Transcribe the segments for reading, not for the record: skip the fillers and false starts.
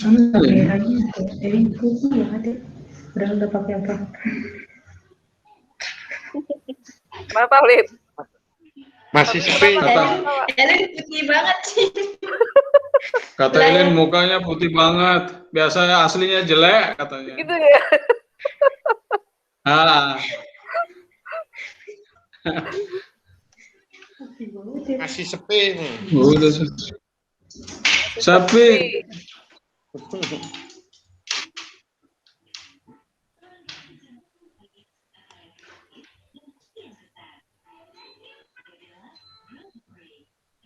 Kameranya jadi ya ada. Udah pakai apa? Kenapa, Lid? Masih sepi. Ellen putih banget sih. Kata Ellen mukanya putih banget. Biasanya aslinya jelek katanya. Gitu ya. Masih sepi nih. Udah sepi.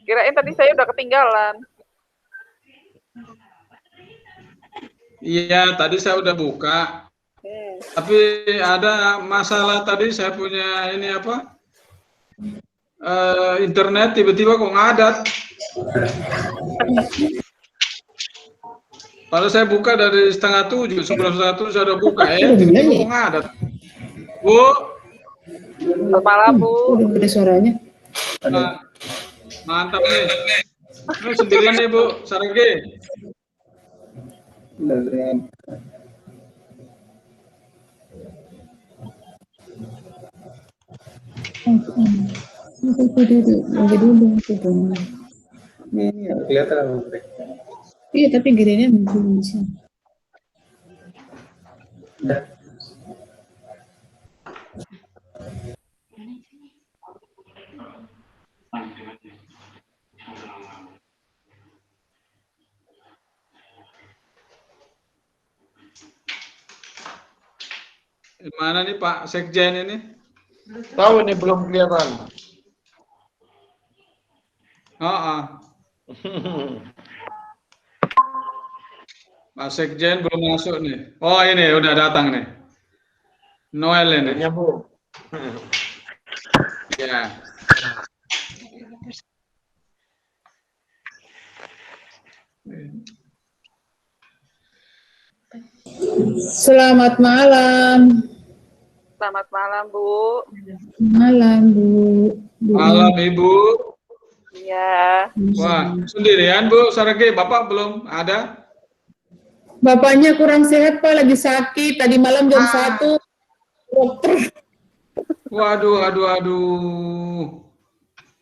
Kirain tadi saya udah ketinggalan. Iya, tadi saya udah buka. Tapi ada masalah tadi saya punya ini apa? Internet tiba-tiba kok ngadat. Kalau saya buka dari 6:30, sebelum 1 saya udah buka tiba-tiba kok ngadat. Bu. Selamat malam, Bu. Udah ada suaranya. Nah, mantap nih. Ini sendirian nih, Bu. Saragi. Ini kelihatan. Iya, tapi gedenya belum bisa. Gimana nih Pak Sekjen ini? Tahu nih belum kelihatan. Pak Sekjen belum masuk nih. Oh ini udah datang nih. Noel ini. Ini Bu. Ya. Selamat malam. Selamat malam, Bu. Malam, Bu. Malam, Ibu. Iya. Wah, sendirian, Bu Saragi? Bapak belum ada? Bapaknya kurang sehat, Pak. Lagi sakit. Tadi malam jam 1. Dokter. Waduh.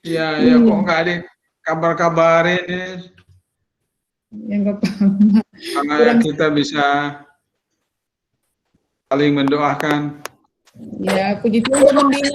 Ya, kok nggak ada kabar-kabarin ini. Ya, nggak paham. Karena kita bisa saling mendoakan. Ya, puji Tuhan mendingan.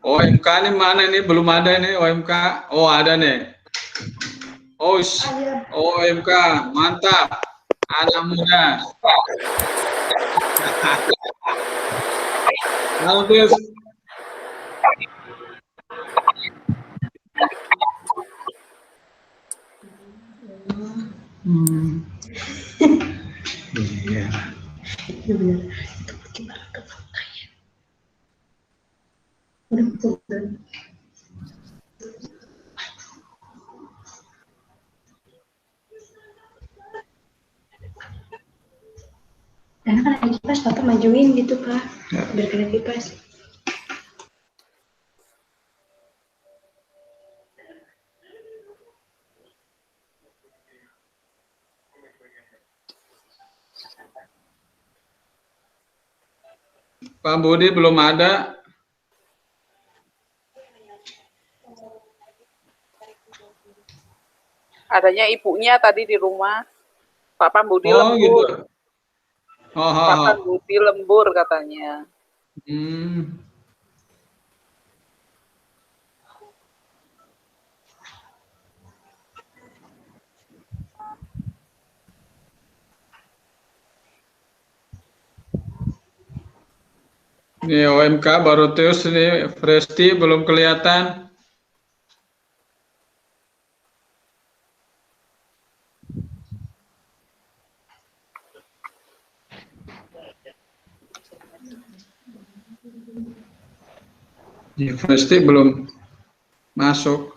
OMK ini mana nih? Belum ada nih OMK. Oh, ada nih. OMK, mantap. Anak muda. Bagus. Iya. Karena kan ada kipas, Bapak majuin gitu, Pak. Biar kena kipas. Pak Budi belum ada. Adanya ibunya tadi di rumah. Pak Pambudi lembur. Gitu. Pak Pambudi lembur katanya. Ini OMK baru terus ini Presti belum kelihatan. University belum masuk.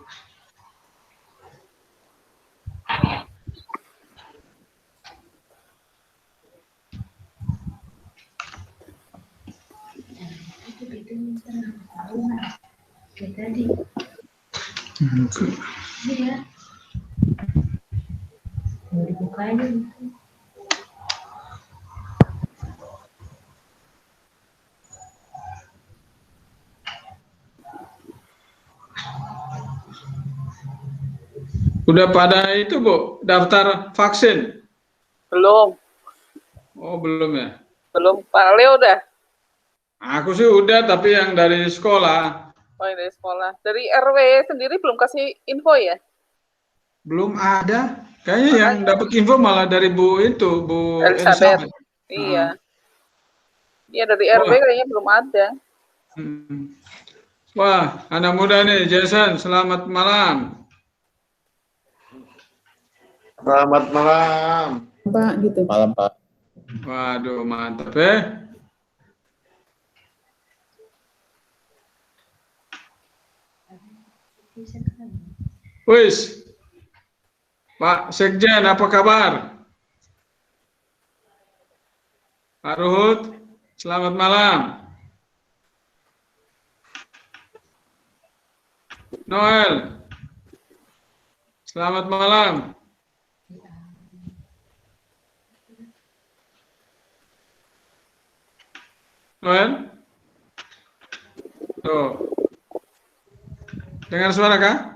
Udah pada itu Bu, daftar vaksin? Belum, Oh belum ya? belum. Pak Leo udah. Aku sih udah, tapi yang dari sekolah. Oh, dari sekolah. Dari RW sendiri belum kasih info ya? Belum ada. Kayaknya yang Makanya. dapat info malah dari Bu itu, Bu Elizabeth. Elizabeth. Iya. Iya, dari RW Wah, kayaknya belum ada. wah, anak muda nih, Jason, selamat malam. Selamat malam. Pak gitu. Malam Pak. Waduh, mantap ya. Wis, Pak Sekjen, apa kabar? Pak Ruhut, selamat malam. Noel, selamat malam. Noel, tuh, dengar suara kah?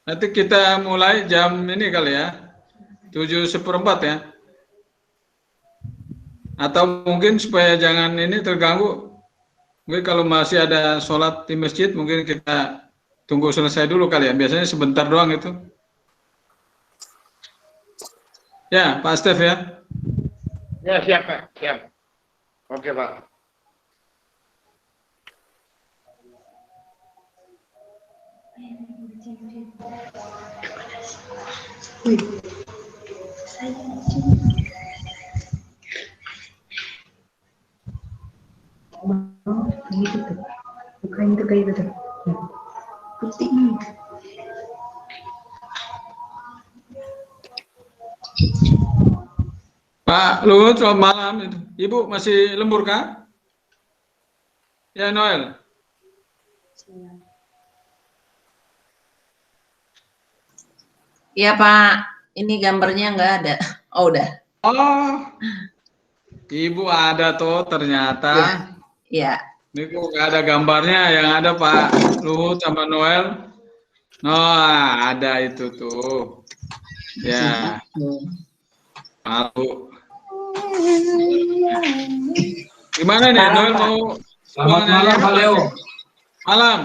Nanti kita mulai jam ini kali ya, 7:15 ya. Atau mungkin supaya jangan ini terganggu, mungkin kalau masih ada sholat di masjid, mungkin kita tunggu selesai dulu kali ya. Biasanya sebentar doang itu. Ya, Pak Stef ya. Ya, siap, Pak. Siap. Oke, Pak. Bukan itu kayak gitu. Putih. Pak Luhut, selamat malam. Ibu masih lembur kah? Ya, Noel. Iya Pak, ini gambarnya nggak ada. Oh udah. Oh, Ibu ada tuh ternyata. Iya. Ini kok nggak ada gambarnya, yang ada Pak Luhut sama Noel. Oh, ada itu tuh. Ya, malu. Gimana nih, Noel mau? Selamat malam Pak Leo. Malam.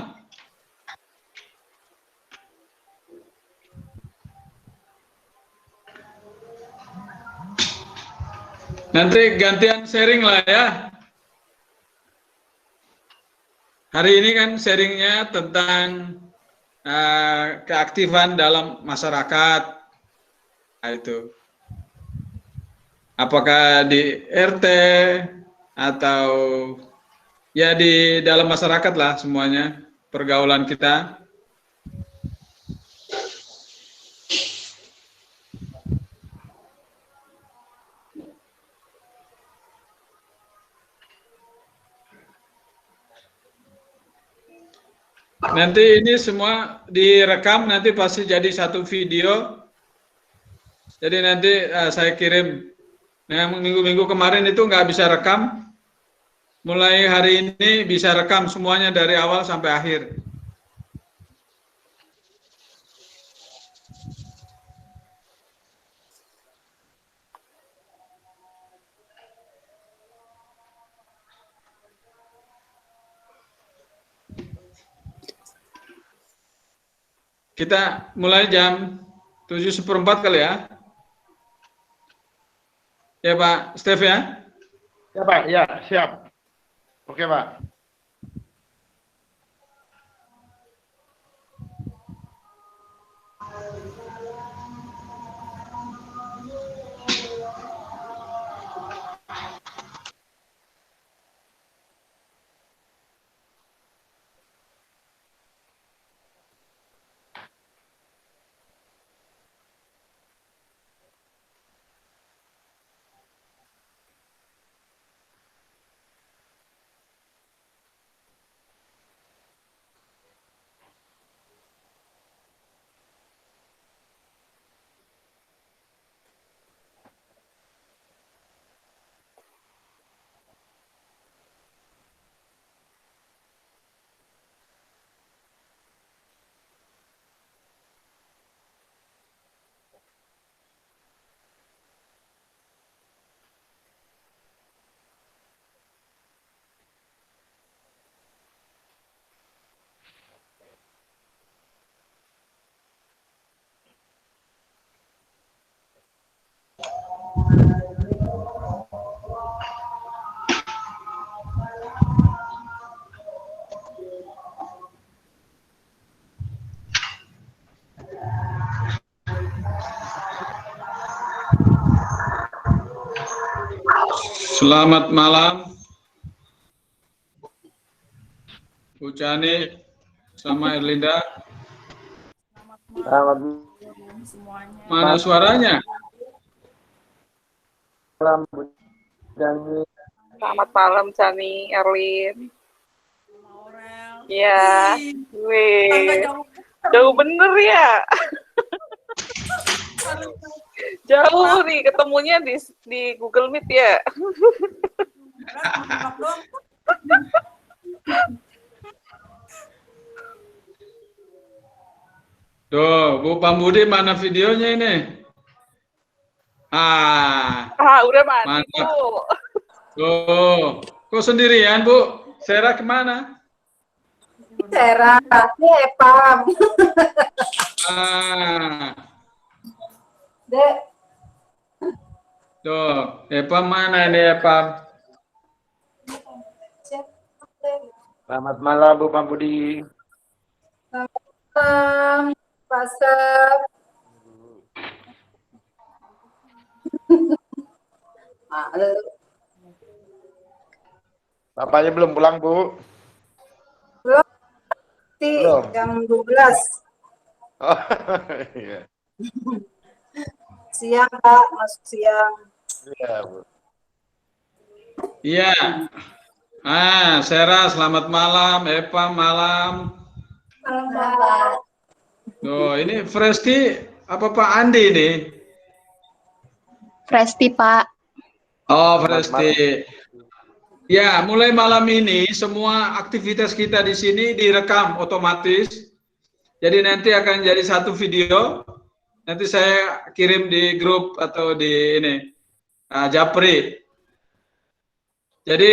Nanti gantian sharing lah ya. Hari ini kan sharingnya tentang keaktifan dalam masyarakat. Nah, itu. Apakah di RT atau ya di dalam masyarakat lah semuanya, pergaulan kita. Nanti ini semua direkam, nanti pasti jadi satu video. Jadi nanti saya kirim. Nah, minggu-minggu kemarin itu nggak bisa rekam. Mulai hari ini bisa rekam semuanya dari awal sampai akhir. Kita mulai jam 7:15 kali ya. Ya Pak Stef ya. Ya Pak, ya siap. Oke Pak. Selamat malam, Bu Chani sama Erlinda. Selamat Mana suaranya? malam Bu Jani. Selamat malam, Chani, Erlin. Ya, wih. Jauh bener ya. Jauh nih, ketemunya di Google Meet ya. Tuh, Bu Pambudi mana videonya ini? Udah mati, mantap. Bu. Tuh, kok sendirian Bu? Sera kemana? Sera, ini Epam. Dek. Tuh, Epam mana ini Epam? Selamat malam Bu Pambudi. Pasar. Bapaknya belum pulang Bu? Belum. Belum. Jam 12. Oh, iya. Siang, Pak. Masuk siang. Iya Bu. Iya. Sera selamat malam, Epam malam. Selamat. Tuh, ini Fresti apa Pak Andi ini? Presti, Pak. Oh, Fresti. Ya, mulai malam ini semua aktivitas kita di sini direkam otomatis. Jadi nanti akan jadi satu video. Nanti saya kirim di grup atau di ini Japri. Jadi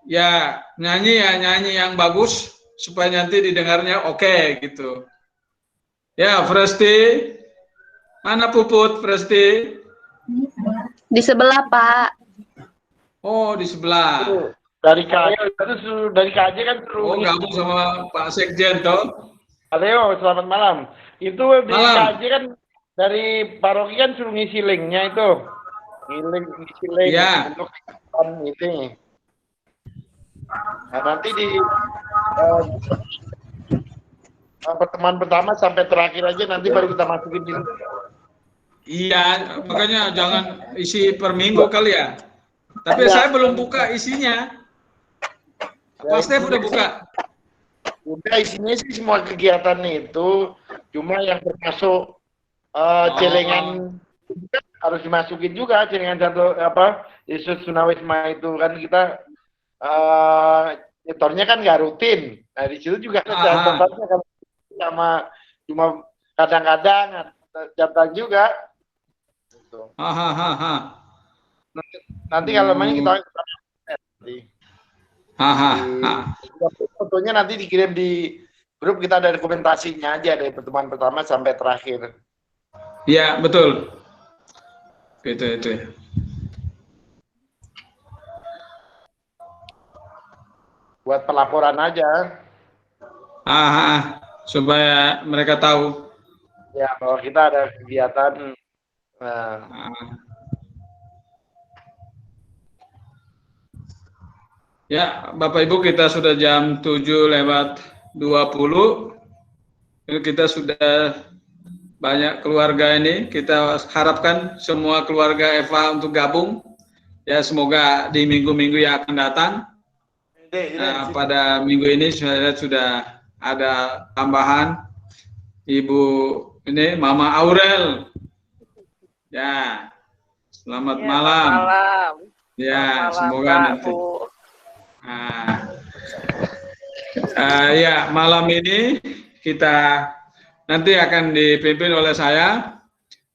ya nyanyi yang bagus supaya nanti didengarnya oke gitu. Ya, Fresti. Mana Puput, Fresti? Di sebelah, Pak. Oh, di sebelah. Dari KJ dari KJ kan suruh. Oh, gabung sama Pak Sekjen toh. Leo, selamat malam. Itu di Malam. KJ kan dari paroki kan suruh ngisi linknya itu. Ngisi link Ya. untuk itu. Nah, nanti di pertemuan pertama sampai terakhir aja nanti baru kita masukin di. Iya, makanya jangan isi per minggu kali ya. Tapi saya belum buka isinya. Pak Stef udah buka? Udah, isinya sih semua kegiatan itu, cuma yang termasuk celengan harus dimasukin juga, celengan satu Yesus Tunawisma itu kan kita nyetornya kan nggak rutin. Nah di situ juga ada tempatnya kan sama cuma kadang-kadang datang juga. Gitu. Nanti kalau main kita nanti. Fotonya nanti dikirim di grup kita ada dokumentasinya aja dari pertemuan pertama sampai terakhir. Iya, betul. Itu ya. Buat pelaporan aja. Supaya mereka tahu. Ya, bahwa kita ada kegiatan. Ya, Bapak Ibu, kita sudah jam 7:20. Kita sudah banyak keluarga ini. Kita harapkan semua keluarga Eva untuk gabung. Ya, semoga di minggu-minggu yang akan datang. Pada minggu ini saya sudah ada tambahan Ibu ini Mama Aurel. Ya, selamat malam. Ya, semoga nanti. Ya, malam ini kita nanti akan dipimpin oleh saya.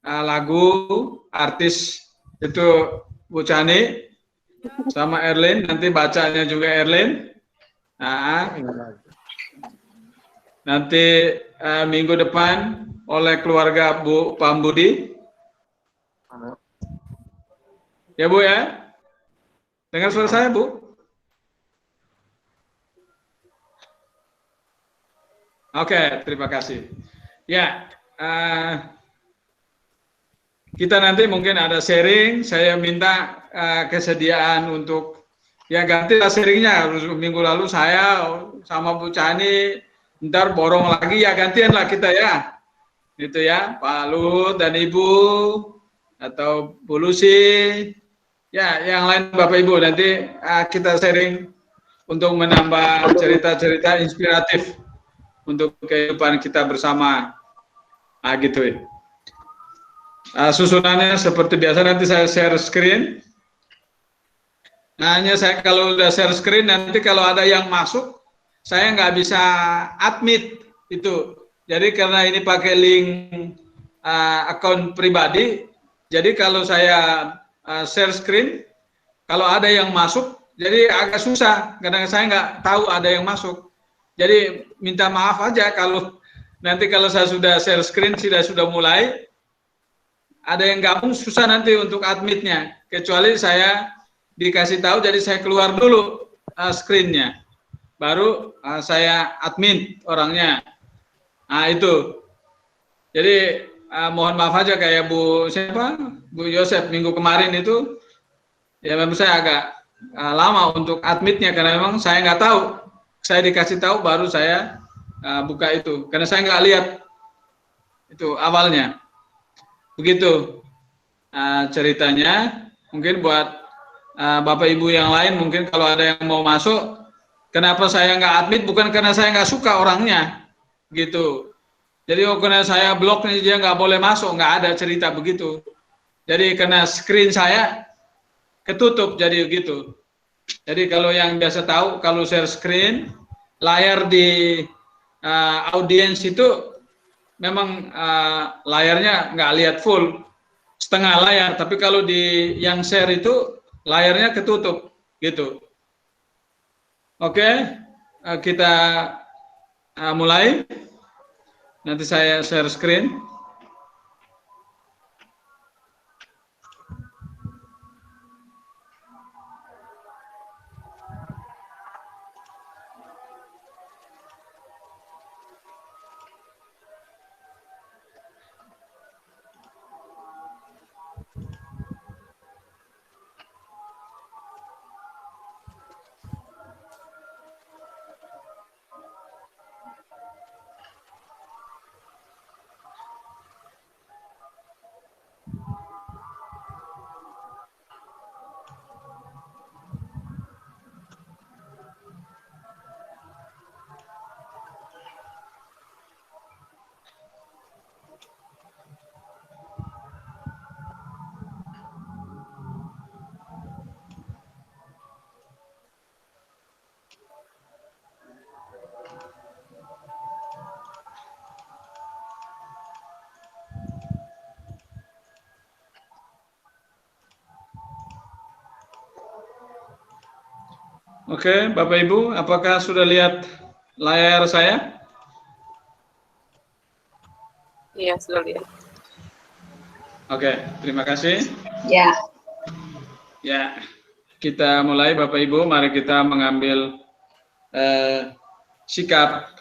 Lagu artis itu Bu Chani sama Erlin, nanti bacanya juga Erlin. Nanti minggu depan oleh keluarga Bu Pambudi. Ya Bu ya, dengar suara saya Bu? Oke, terima kasih. Ya, kita nanti mungkin ada sharing. Saya minta kesediaan untuk ya gantilah sharingnya. Minggu lalu saya sama Bu Chani, ntar borong lagi ya, gantian lah kita ya. Gitu ya, Pak Lut dan Ibu atau Bu Lucy. Ya, yang lain Bapak Ibu nanti kita sharing untuk menambah cerita-cerita inspiratif untuk kehidupan kita bersama. Gitu ya. Susunannya seperti biasa, nanti saya share screen. Hanya saya kalau udah share screen, nanti kalau ada yang masuk, saya nggak bisa admit itu. Jadi karena ini pakai link akun pribadi, jadi kalau saya share screen, kalau ada yang masuk, jadi agak susah. Kadang saya nggak tahu ada yang masuk. Jadi minta maaf aja kalau nanti kalau saya sudah share screen, sudah mulai, ada yang gabung susah nanti untuk admitnya, kecuali saya dikasih tahu, jadi saya keluar dulu screennya, baru saya admit orangnya. Itu. Jadi mohon maaf aja kayak Bu Yosef minggu kemarin itu, ya memang saya agak lama untuk admitnya karena memang saya nggak tahu. Saya dikasih tahu baru saya buka itu, karena saya nggak lihat itu awalnya. Begitu ceritanya. Mungkin buat Bapak Ibu yang lain, mungkin kalau ada yang mau masuk, kenapa saya nggak admit? Bukan karena saya nggak suka orangnya, gitu. Jadi karena saya blok nih dia nggak boleh masuk, nggak ada cerita begitu. Jadi karena screen saya ketutup, jadi gitu. Jadi kalau yang biasa tahu, kalau share screen, layar di audiens itu memang layarnya nggak lihat full, setengah layar. Tapi kalau di yang share itu layarnya ketutup, gitu. Oke, kita mulai. Nanti saya share screen. Oke, Bapak Ibu, apakah sudah lihat layar saya? Iya, sudah lihat. Oke, terima kasih. Ya. Ya, kita mulai Bapak Ibu, mari kita mengambil sikap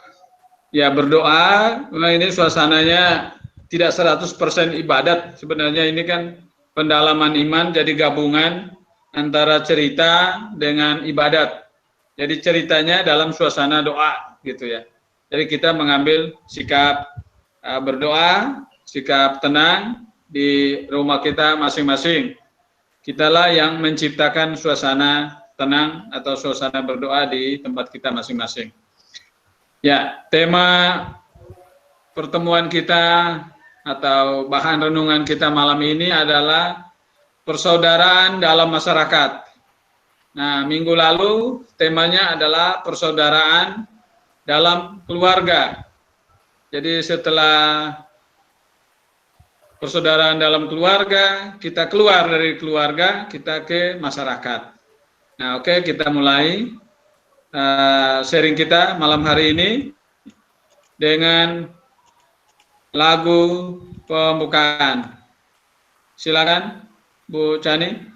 ya berdoa. Nah, ini suasananya tidak 100% ibadat. Sebenarnya ini kan pendalaman iman, jadi gabungan antara cerita dengan ibadat. Jadi ceritanya dalam suasana doa gitu ya. Jadi kita mengambil sikap berdoa, sikap tenang di rumah kita masing-masing. Kitalah yang menciptakan suasana tenang atau suasana berdoa di tempat kita masing-masing. Ya, tema pertemuan kita atau bahan renungan kita malam ini adalah persaudaraan dalam masyarakat. Nah, minggu lalu temanya adalah persaudaraan dalam keluarga. Jadi setelah persaudaraan dalam keluarga, kita keluar dari keluarga, kita ke masyarakat. Nah, oke, kita mulai sharing kita malam hari ini dengan lagu pembukaan. Silakan, Bu Chani.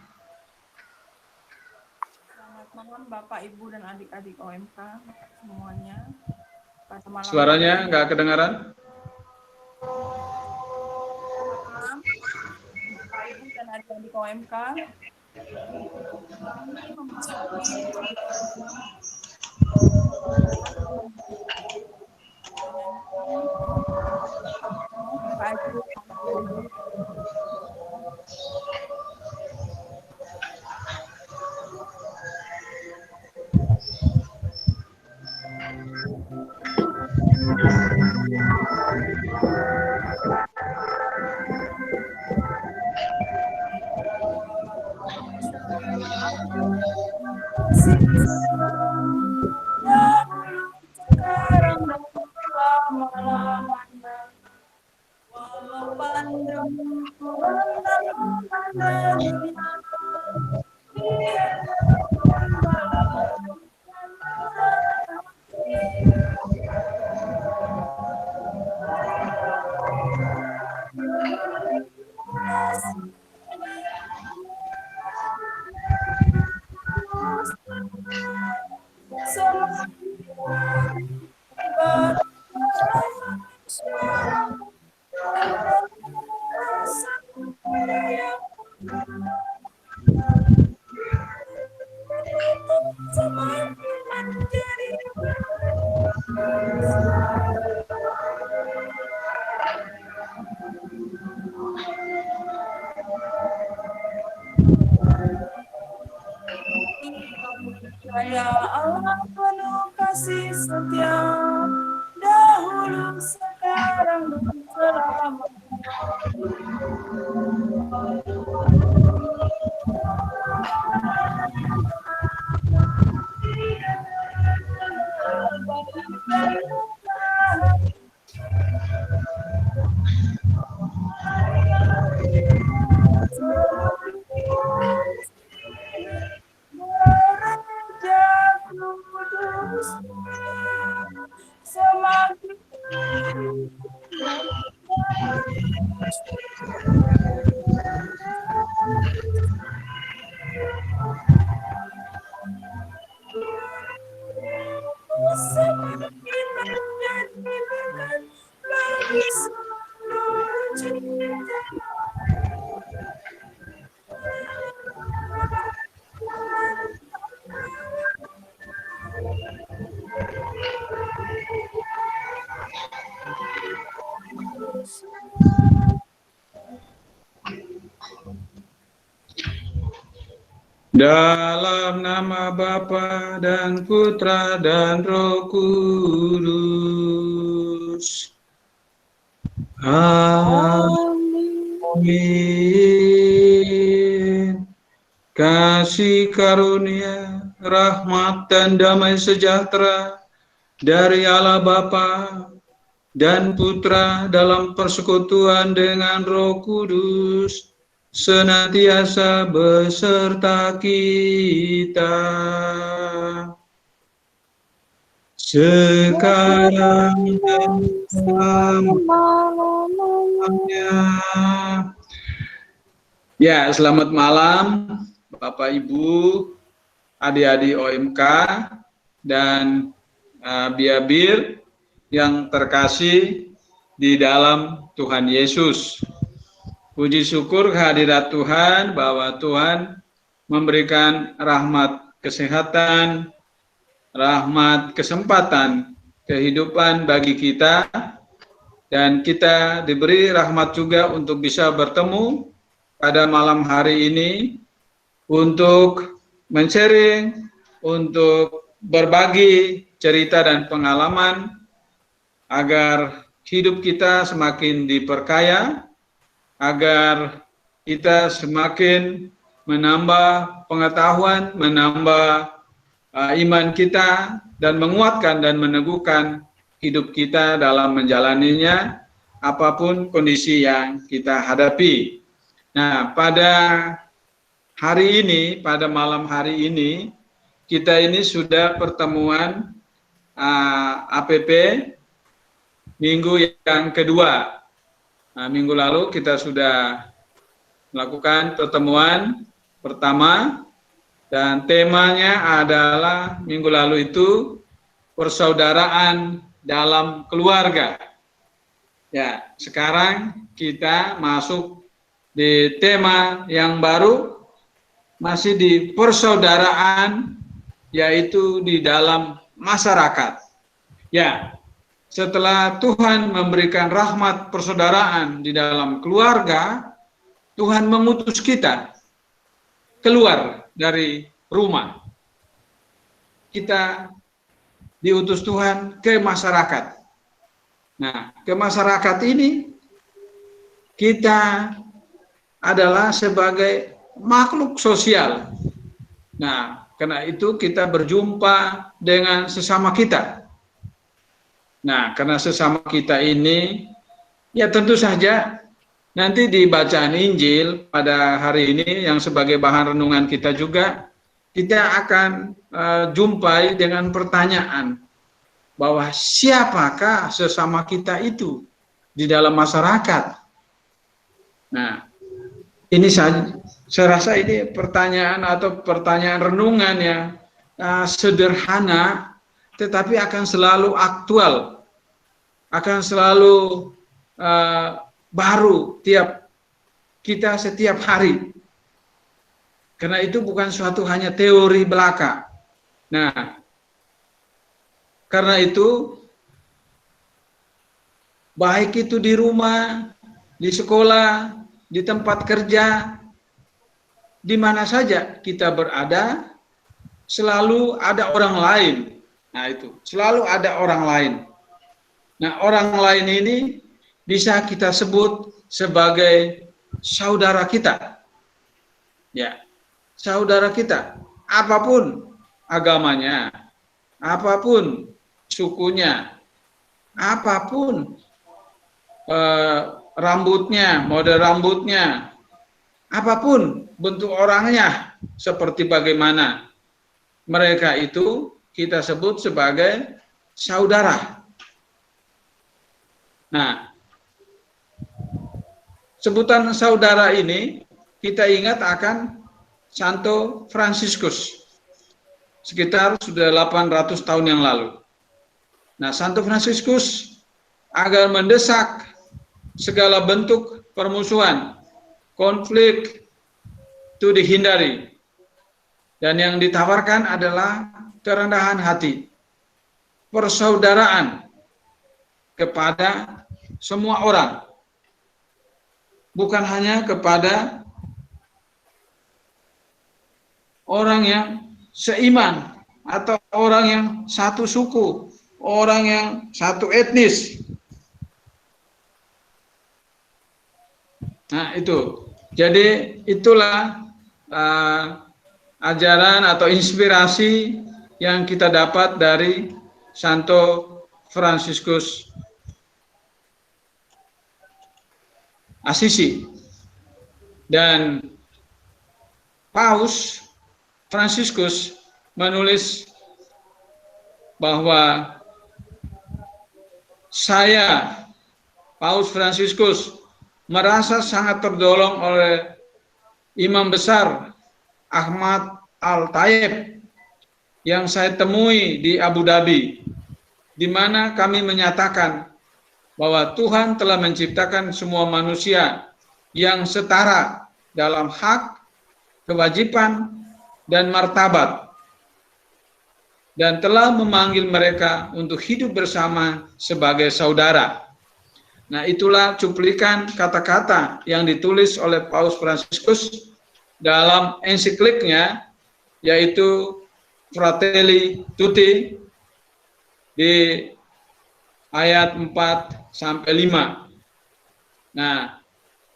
Selamat malam Bapak, Ibu, dan adik-adik OMK semuanya. Pada malam Suaranya nggak kedengaran. malam, Bapak, Ibu, dan adik-adik OMK. Kami memasuki sekarang dan selama-lamanya, walau pandemi melanda dunia, ya Allah penuh kasih setia, dahulu, sekarang, dan selamanya. Semakin Dalam nama Bapa dan Putra dan Roh Kudus. Amin. Kasih karunia, rahmat dan damai sejahtera dari Allah Bapa dan Putra dalam persekutuan dengan Roh Kudus senantiasa beserta kita sekarang dan selamanya. Ya, selamat malam Bapak Ibu, adik-adik OMK dan biabir yang terkasih di dalam Tuhan Yesus. Puji syukur kehadirat Tuhan bahwa Tuhan memberikan rahmat kesehatan, rahmat kesempatan kehidupan bagi kita, dan kita diberi rahmat juga untuk bisa bertemu pada malam hari ini untuk men-sharing, untuk berbagi cerita dan pengalaman agar hidup kita semakin diperkaya, agar kita semakin menambah pengetahuan, menambah iman kita, dan menguatkan dan meneguhkan hidup kita dalam menjalaninya, apapun kondisi yang kita hadapi. Nah, pada hari ini, pada malam hari ini, kita ini sudah pertemuan APP minggu yang kedua. Nah, minggu lalu kita sudah melakukan pertemuan pertama, dan temanya adalah minggu lalu itu persaudaraan dalam keluarga. Ya, sekarang kita masuk di tema yang baru, masih di persaudaraan, yaitu di dalam masyarakat. Ya, setelah Tuhan memberikan rahmat persaudaraan di dalam keluarga, Tuhan mengutus kita keluar dari rumah. Kita diutus Tuhan ke masyarakat. Nah, ke masyarakat ini kita adalah sebagai makhluk sosial. Nah, karena itu kita berjumpa dengan sesama kita. Nah, karena sesama kita ini, ya tentu saja nanti di bacaan Injil pada hari ini yang sebagai bahan renungan kita juga, kita akan jumpai dengan pertanyaan bahwa siapakah sesama kita itu di dalam masyarakat. Nah, ini saya rasa ini pertanyaan atau pertanyaan renungan yang sederhana, tetapi akan selalu aktual, akan selalu baru kita setiap hari. Karena itu bukan suatu hanya teori belaka. Nah, karena itu baik itu di rumah, di sekolah, di tempat kerja, di mana saja kita berada, selalu ada orang lain. Nah, itu selalu ada orang lain. Nah, orang lain ini bisa kita sebut sebagai saudara kita. Ya, saudara kita, apapun agamanya, apapun sukunya, apapun rambutnya, model rambutnya, apapun bentuk orangnya, seperti bagaimana mereka itu kita sebut sebagai saudara. Nah, sebutan saudara ini kita ingat akan Santo Fransiskus, sekitar sudah 800 tahun yang lalu. Nah, Santo Fransiskus agar mendesak segala bentuk permusuhan, konflik itu dihindari. Dan yang ditawarkan adalah kerendahan hati, persaudaraan kepada semua orang, bukan hanya kepada orang yang seiman atau orang yang satu suku, orang yang satu etnis. Nah, itu. Jadi itulah ajaran atau inspirasi yang kita dapat dari Santo Fransiskus Assisi. Dan Paus Fransiskus menulis bahwa saya, Paus Fransiskus, merasa sangat terdolong oleh Imam Besar Ahmad Al-Tayeb yang saya temui di Abu Dhabi, di mana kami menyatakan bahwa Tuhan telah menciptakan semua manusia yang setara dalam hak, kewajiban, dan martabat, dan telah memanggil mereka untuk hidup bersama sebagai saudara. Nah, itulah cuplikan kata-kata yang ditulis oleh Paus Fransiskus dalam ensikliknya, yaitu Fratelli Tutti, di ayat 4 sampai 5. Nah,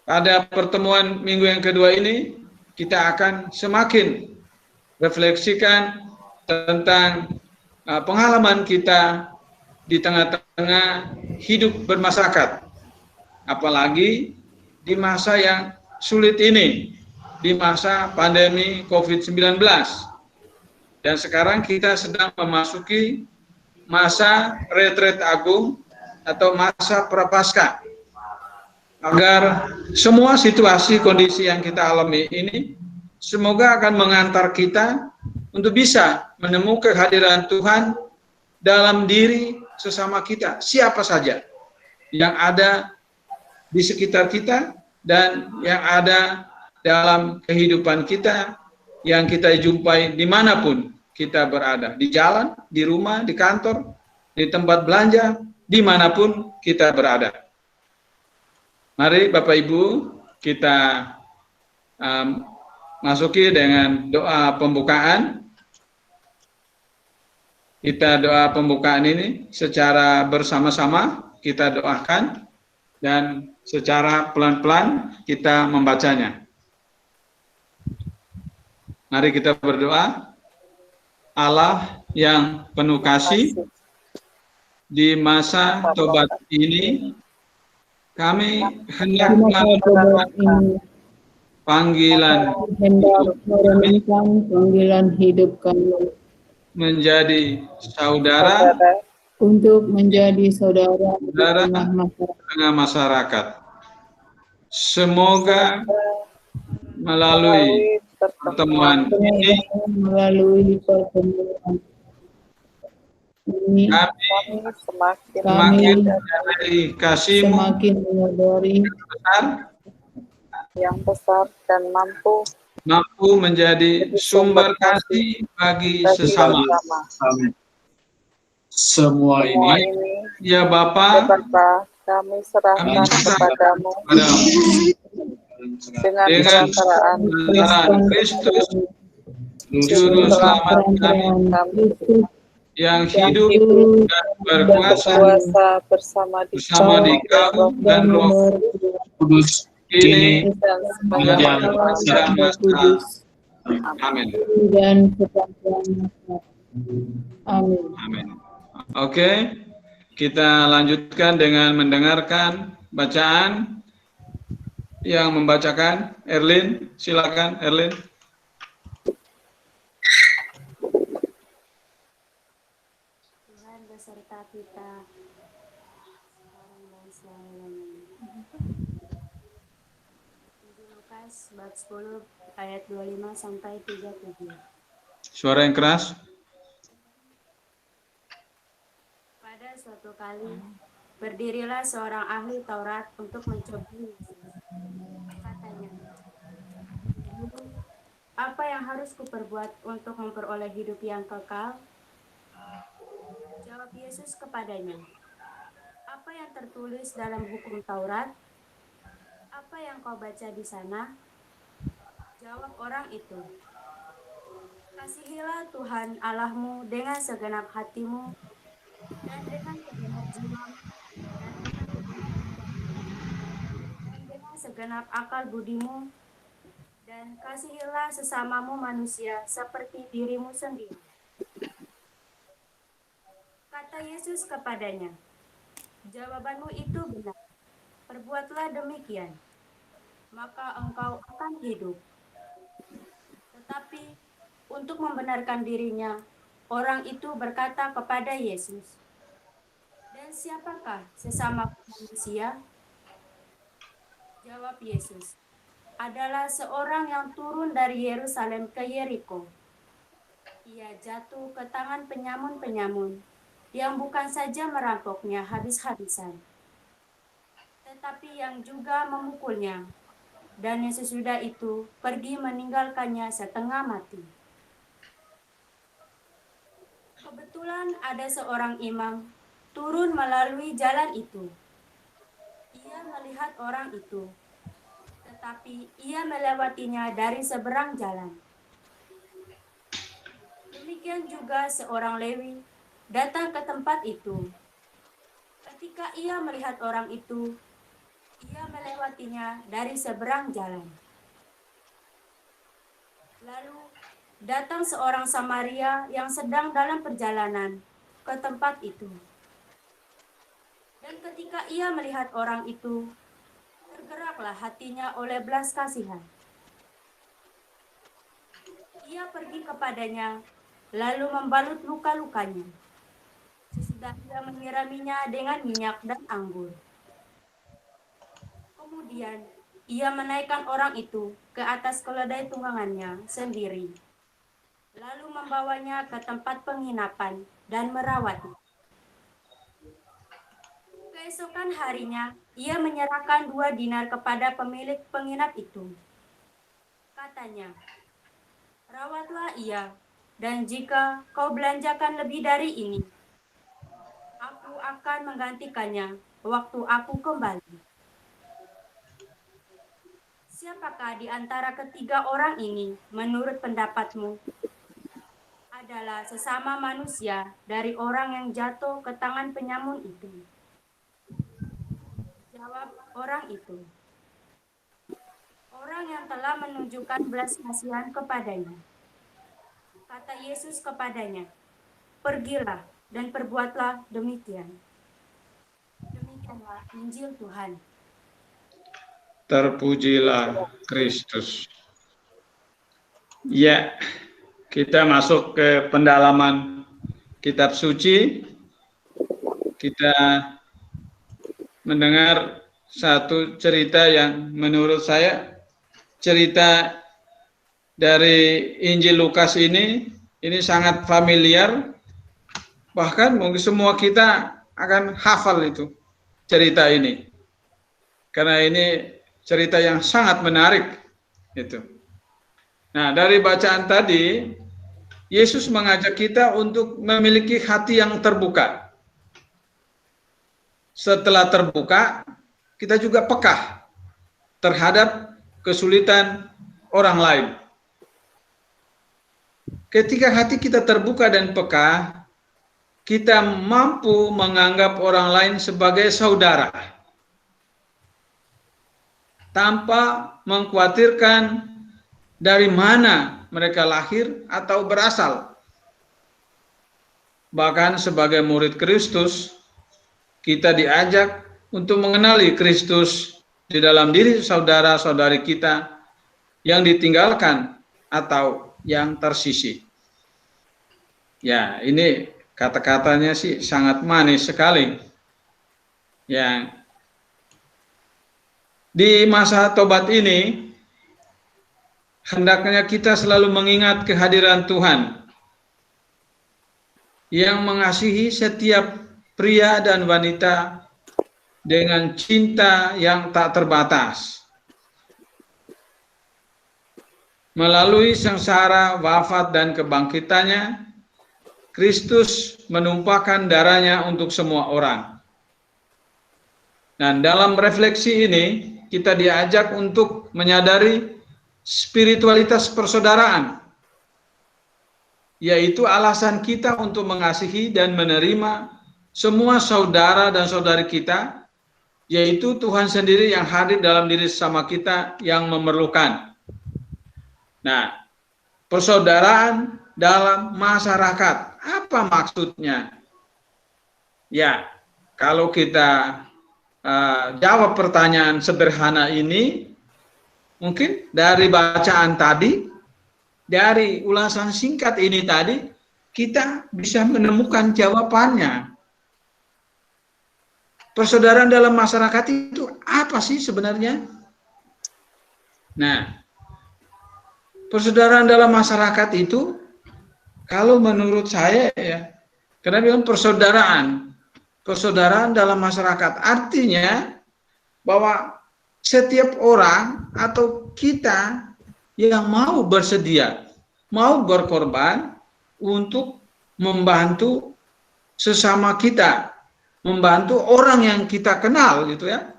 pada pertemuan minggu yang kedua ini, kita akan semakin refleksikan tentang pengalaman kita di tengah-tengah hidup bermasyarakat, apalagi di masa yang sulit ini, di masa pandemi COVID-19. Dan sekarang kita sedang memasuki masa retret agung atau masa prapaskah, agar semua situasi kondisi yang kita alami ini semoga akan mengantar kita untuk bisa menemukan kehadiran Tuhan dalam diri sesama kita, siapa saja yang ada di sekitar kita dan yang ada dalam kehidupan kita yang kita jumpai dimanapun kita berada, di jalan, di rumah, di kantor, di tempat belanja, dimanapun kita berada. Mari Bapak Ibu kita masuki dengan doa pembukaan. Kita doa pembukaan ini secara bersama-sama kita doakan dan secara pelan-pelan kita membacanya. Mari kita berdoa. Allah yang penuh kasih, di masa tobat ini kami hendak melakukan panggilan hidup kami menjadi saudara untuk menjadi saudara di tengah masyarakat. Semoga melalui pertemuan ini kami semakin menyadari kasih-Mu yang besar dan mampu menjadi sumber kasih bagi sesama. Amin. Semua ini, ya Bapa, kami serahkan kepadamu dengan kesetaraan Kristus, Juru Selamat kami, yang hidup dan berkuasa bersama di Kaum dan Roh Kudus, kini dan dan masa. Amin. dan sepanjang masa. Amin. Amin. Oke, kita lanjutkan dengan mendengarkan bacaan. Yang membacakan Erlin, silakan Erlin. Tuhan beserta kita sekarang dan selamanya. Lukas bab 10 ayat 25 sampai 37. Suara yang keras. Pada suatu kali berdirilah seorang ahli Taurat untuk mencobai Yesus. Katanya, "Guru, apa yang harus kuperbuat untuk memperoleh hidup yang kekal?" Jawab Yesus kepadanya, "Apa yang tertulis dalam hukum Taurat? Apa yang kau baca di sana?" Jawab orang itu, "Kasihilah Tuhan Allahmu dengan segenap hatimu, dan dengan segenap jiwamu, dan dengan segenap akal budimu, dan kasihilah sesamamu manusia seperti dirimu sendiri." Kata Yesus kepadanya, "Jawabanmu itu benar. Perbuatlah demikian, maka engkau akan hidup." Tetapi untuk membenarkan dirinya, orang itu berkata kepada Yesus, "Dan Dan siapakah sesama manusia? Jawab Yesus, adalah seorang yang turun dari Yerusalem ke Yeriko. Ia jatuh ke tangan penyamun-penyamun yang bukan saja merampoknya habis-habisan, tetapi yang juga memukulnya, dan yang sesudah itu pergi meninggalkannya setengah mati. Kebetulan ada seorang imam turun melalui jalan itu. Ia melihat orang itu, tetapi ia melewatinya dari seberang jalan. Demikian juga seorang Lewi datang ke tempat itu. Ketika ia melihat orang itu, ia melewatinya dari seberang jalan. Lalu datang seorang Samaria yang sedang dalam perjalanan ke tempat itu. Dan ketika ia melihat orang itu, tergeraklah hatinya oleh belas kasihan. Ia pergi kepadanya, lalu membalut luka-lukanya. Sesudah ia menyiraminya dengan minyak dan anggur. Kemudian ia menaikkan orang itu ke atas keledai tunggangannya sendiri, lalu membawanya ke tempat penginapan dan merawatnya. Keesokan harinya, ia menyerahkan 2 dinar kepada pemilik penginap itu. Katanya, rawatlah ia, dan jika kau belanjakan lebih dari ini, aku akan menggantikannya waktu aku kembali. Siapakah di antara ketiga orang ini, menurut pendapatmu, adalah sesama manusia dari orang yang jatuh ke tangan penyamun itu? Jawab orang itu, orang yang telah menunjukkan belas kasihan kepadanya. Kata Yesus kepadanya, pergilah dan perbuatlah demikian. Demikianlah Injil Tuhan. Terpujilah Kristus. Ya, kita masuk ke pendalaman kitab suci. Kita mendengar satu cerita yang menurut saya cerita dari Injil Lukas ini sangat familiar, bahkan mungkin semua kita akan hafal itu cerita ini karena ini cerita yang sangat menarik itu. Nah, dari bacaan tadi Yesus mengajak kita untuk memiliki hati yang terbuka. Setelah terbuka, kita juga peka terhadap kesulitan orang lain. Ketika hati kita terbuka dan peka, kita mampu menganggap orang lain sebagai saudara, tanpa mengkhawatirkan dari mana mereka lahir atau berasal. Bahkan sebagai murid Kristus, kita diajak untuk mengenali Kristus di dalam diri saudara-saudari kita yang ditinggalkan atau yang tersisih. Ya, ini kata-katanya sih sangat manis sekali. Ya, di masa tobat ini, hendaknya kita selalu mengingat kehadiran Tuhan yang mengasihi setiap pria dan wanita dengan cinta yang tak terbatas. Melalui sengsara, wafat, dan kebangkitannya, Kristus menumpahkan darahnya untuk semua orang. Dan dalam refleksi ini, kita diajak untuk menyadari spiritualitas persaudaraan, yaitu alasan kita untuk mengasihi dan menerima semua saudara dan saudari kita, yaitu Tuhan sendiri yang hadir dalam diri sesama kita yang memerlukan. Nah, persaudaraan dalam masyarakat, apa maksudnya? Ya, kalau kita jawab pertanyaan sederhana ini, mungkin dari bacaan tadi, dari ulasan singkat ini tadi, kita bisa menemukan jawabannya. persaudaraan dalam masyarakat itu apa sih sebenarnya? Nah, persaudaraan dalam masyarakat itu, kalau menurut saya ya, karena bilang persaudaraan dalam masyarakat artinya bahwa setiap orang atau kita yang mau bersedia, mau berkorban untuk membantu sesama kita, membantu orang yang kita kenal gitu ya,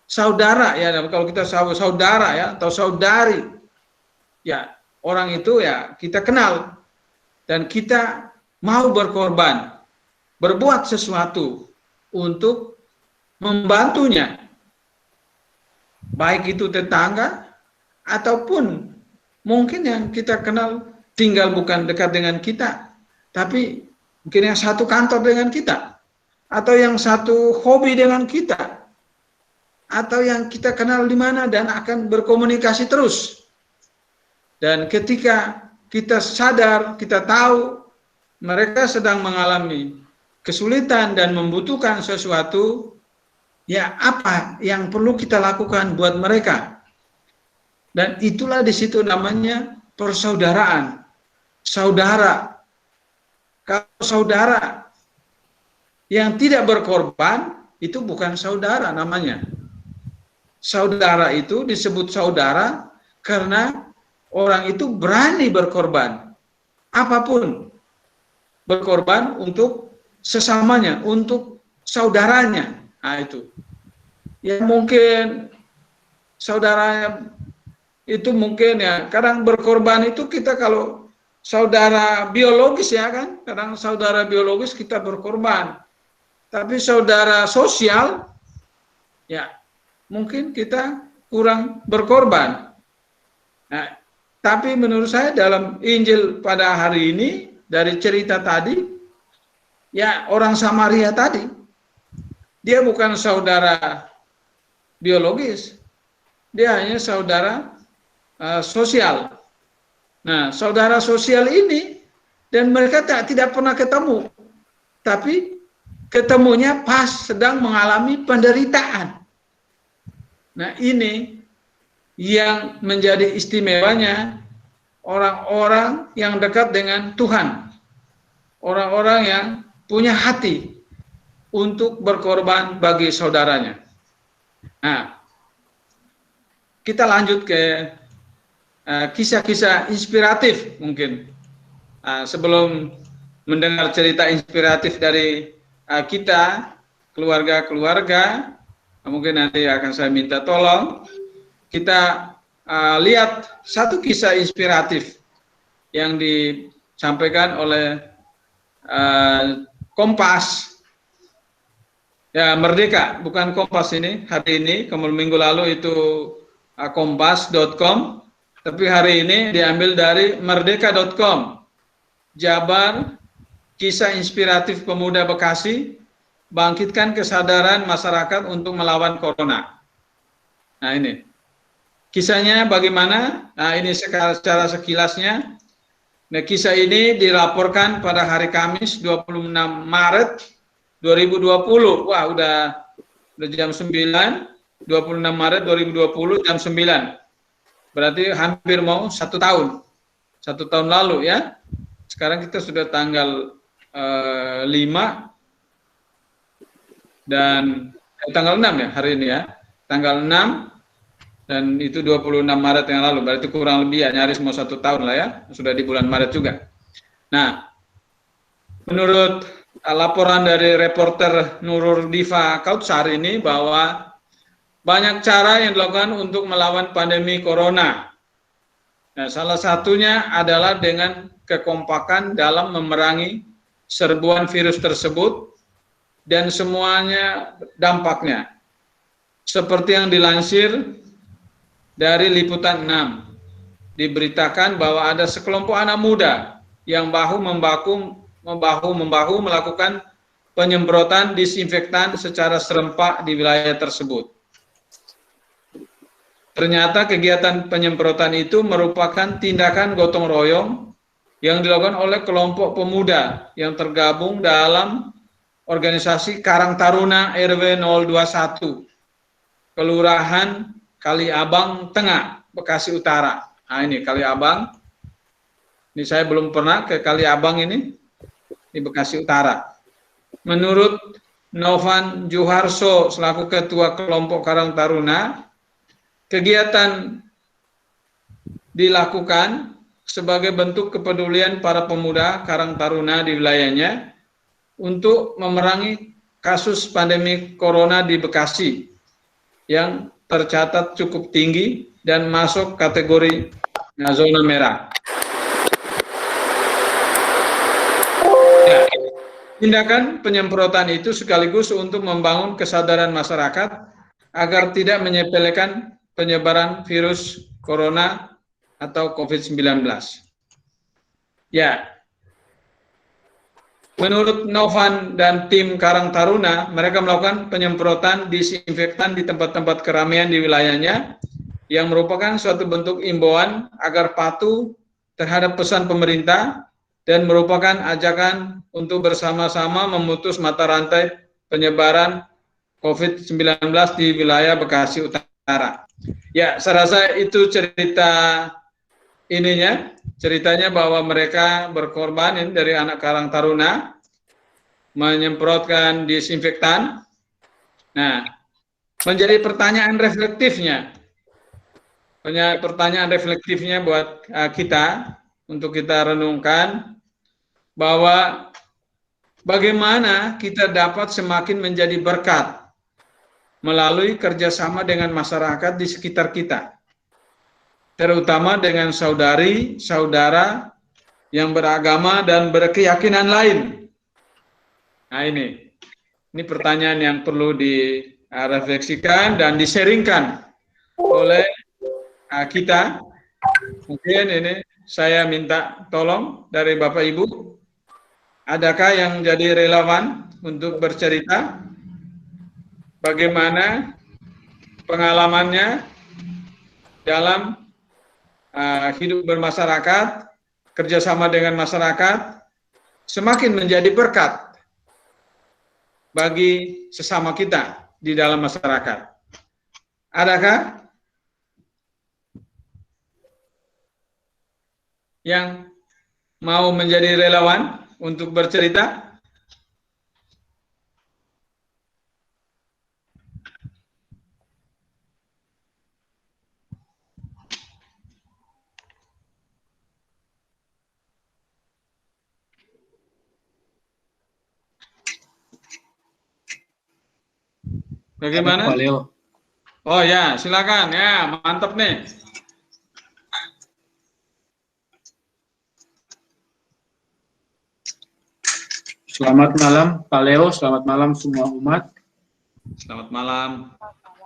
saudara ya, kalau kita saudara ya atau saudari ya, orang itu ya kita kenal dan kita mau berkorban, berbuat sesuatu untuk membantunya, baik itu tetangga ataupun mungkin yang kita kenal tinggal bukan dekat dengan kita, tapi mungkin yang satu kantor dengan kita, atau yang satu hobi dengan kita, atau yang kita kenal di mana dan akan berkomunikasi terus. Dan ketika kita sadar, kita tahu mereka sedang mengalami kesulitan dan membutuhkan sesuatu, ya apa yang perlu kita lakukan buat mereka? Dan itulah di situ namanya persaudaraan, saudara. Kalau saudara yang tidak berkorban, itu bukan saudara namanya. Saudara itu disebut saudara karena orang itu berani berkorban, apapun, berkorban untuk sesamanya, untuk saudaranya. Nah itu, ya mungkin saudaranya itu mungkin ya, kadang berkorban itu kita kalau saudara biologis ya kan, kadang saudara biologis kita berkorban, tapi saudara sosial, ya mungkin kita kurang berkorban. Nah, tapi menurut saya dalam Injil pada hari ini, dari cerita tadi, ya orang Samaria tadi, dia bukan saudara biologis, dia hanya saudara sosial. Nah, saudara sosial ini, dan mereka tidak pernah ketemu, tapi ketemunya pas sedang mengalami penderitaan. Nah, ini yang menjadi istimewanya orang-orang yang dekat dengan Tuhan, orang-orang yang punya hati untuk berkorban bagi saudaranya. Nah, kita lanjut ke kisah-kisah inspiratif mungkin. Sebelum mendengar cerita inspiratif dari kita, keluarga-keluarga, mungkin nanti akan saya minta tolong kita lihat satu kisah inspiratif yang disampaikan oleh Kompas. Ya, Merdeka, bukan Kompas ini, hari ini, kemudian minggu lalu itu kompas.com, tapi hari ini diambil dari merdeka.com. Jabar, kisah inspiratif pemuda Bekasi, bangkitkan kesadaran masyarakat untuk melawan corona. Nah ini, kisahnya bagaimana? Nah ini secara sekilasnya. Nah kisah ini dilaporkan pada hari Kamis 26 Maret 2020. Wah udah jam 9, 26 Maret 2020 jam 9. Berarti hampir mau 1 tahun. 1 tahun lalu ya. Sekarang kita sudah tanggal 5 dan tanggal 6 ya hari ini ya. Tanggal 6 dan itu 26 Maret yang lalu. Berarti kurang lebih ya nyaris mau 1 tahun lah ya. Sudah di bulan Maret juga. Nah, menurut laporan dari reporter Nurul Diva Kautsar ini bahwa banyak cara yang dilakukan untuk melawan pandemi corona. Nah, salah satunya adalah dengan kekompakan dalam memerangi serbuan virus tersebut dan semuanya dampaknya. Seperti yang dilansir dari Liputan 6, diberitakan bahwa ada sekelompok anak muda yang bahu-membahu melakukan penyemprotan disinfektan secara serempak di wilayah tersebut. Ternyata kegiatan penyemprotan itu merupakan tindakan gotong royong yang dilakukan oleh kelompok pemuda yang tergabung dalam organisasi Karang Taruna RW 021, Kelurahan Kaliabang Tengah, Bekasi Utara. Nah ini Kaliabang. Ini saya belum pernah ke Kaliabang ini, di Bekasi Utara. Menurut Novan Juharso selaku Ketua Kelompok Karang Taruna, kegiatan dilakukan sebagai bentuk kepedulian para pemuda Karang Taruna di wilayahnya untuk memerangi kasus pandemi corona di Bekasi yang tercatat cukup tinggi dan masuk kategori zona merah. Ya, tindakan penyemprotan itu sekaligus untuk membangun kesadaran masyarakat agar tidak menyepelekan penyebaran virus corona atau COVID-19. Ya, menurut Novan dan tim Karang Taruna, mereka melakukan penyemprotan disinfektan di tempat-tempat keramaian di wilayahnya yang merupakan suatu bentuk imbauan agar patuh terhadap pesan pemerintah dan merupakan ajakan untuk bersama-sama memutus mata rantai penyebaran COVID-19 di wilayah Bekasi Utara. Ya, saya rasa itu ceritanya bahwa mereka berkorban ini dari anak Karang Taruna menyemprotkan disinfektan. Nah, menjadi pertanyaan reflektifnya buat kita untuk kita renungkan bahwa bagaimana kita dapat semakin menjadi berkat melalui kerjasama dengan masyarakat di sekitar kita, terutama dengan saudari-saudara yang beragama dan berkeyakinan lain. Nah ini pertanyaan yang perlu direfleksikan dan diseringkan oleh kita. Mungkin ini saya minta tolong dari Bapak Ibu, adakah yang jadi relawan untuk bercerita bagaimana pengalamannya dalam hidup bermasyarakat, kerjasama dengan masyarakat, semakin menjadi berkat bagi sesama kita di dalam masyarakat. Adakah yang mau menjadi relawan untuk bercerita? Bagaimana? Pak Leo. Oh ya, silakan ya, mantap nih. Selamat malam Pak Leo, selamat malam semua umat. Selamat malam.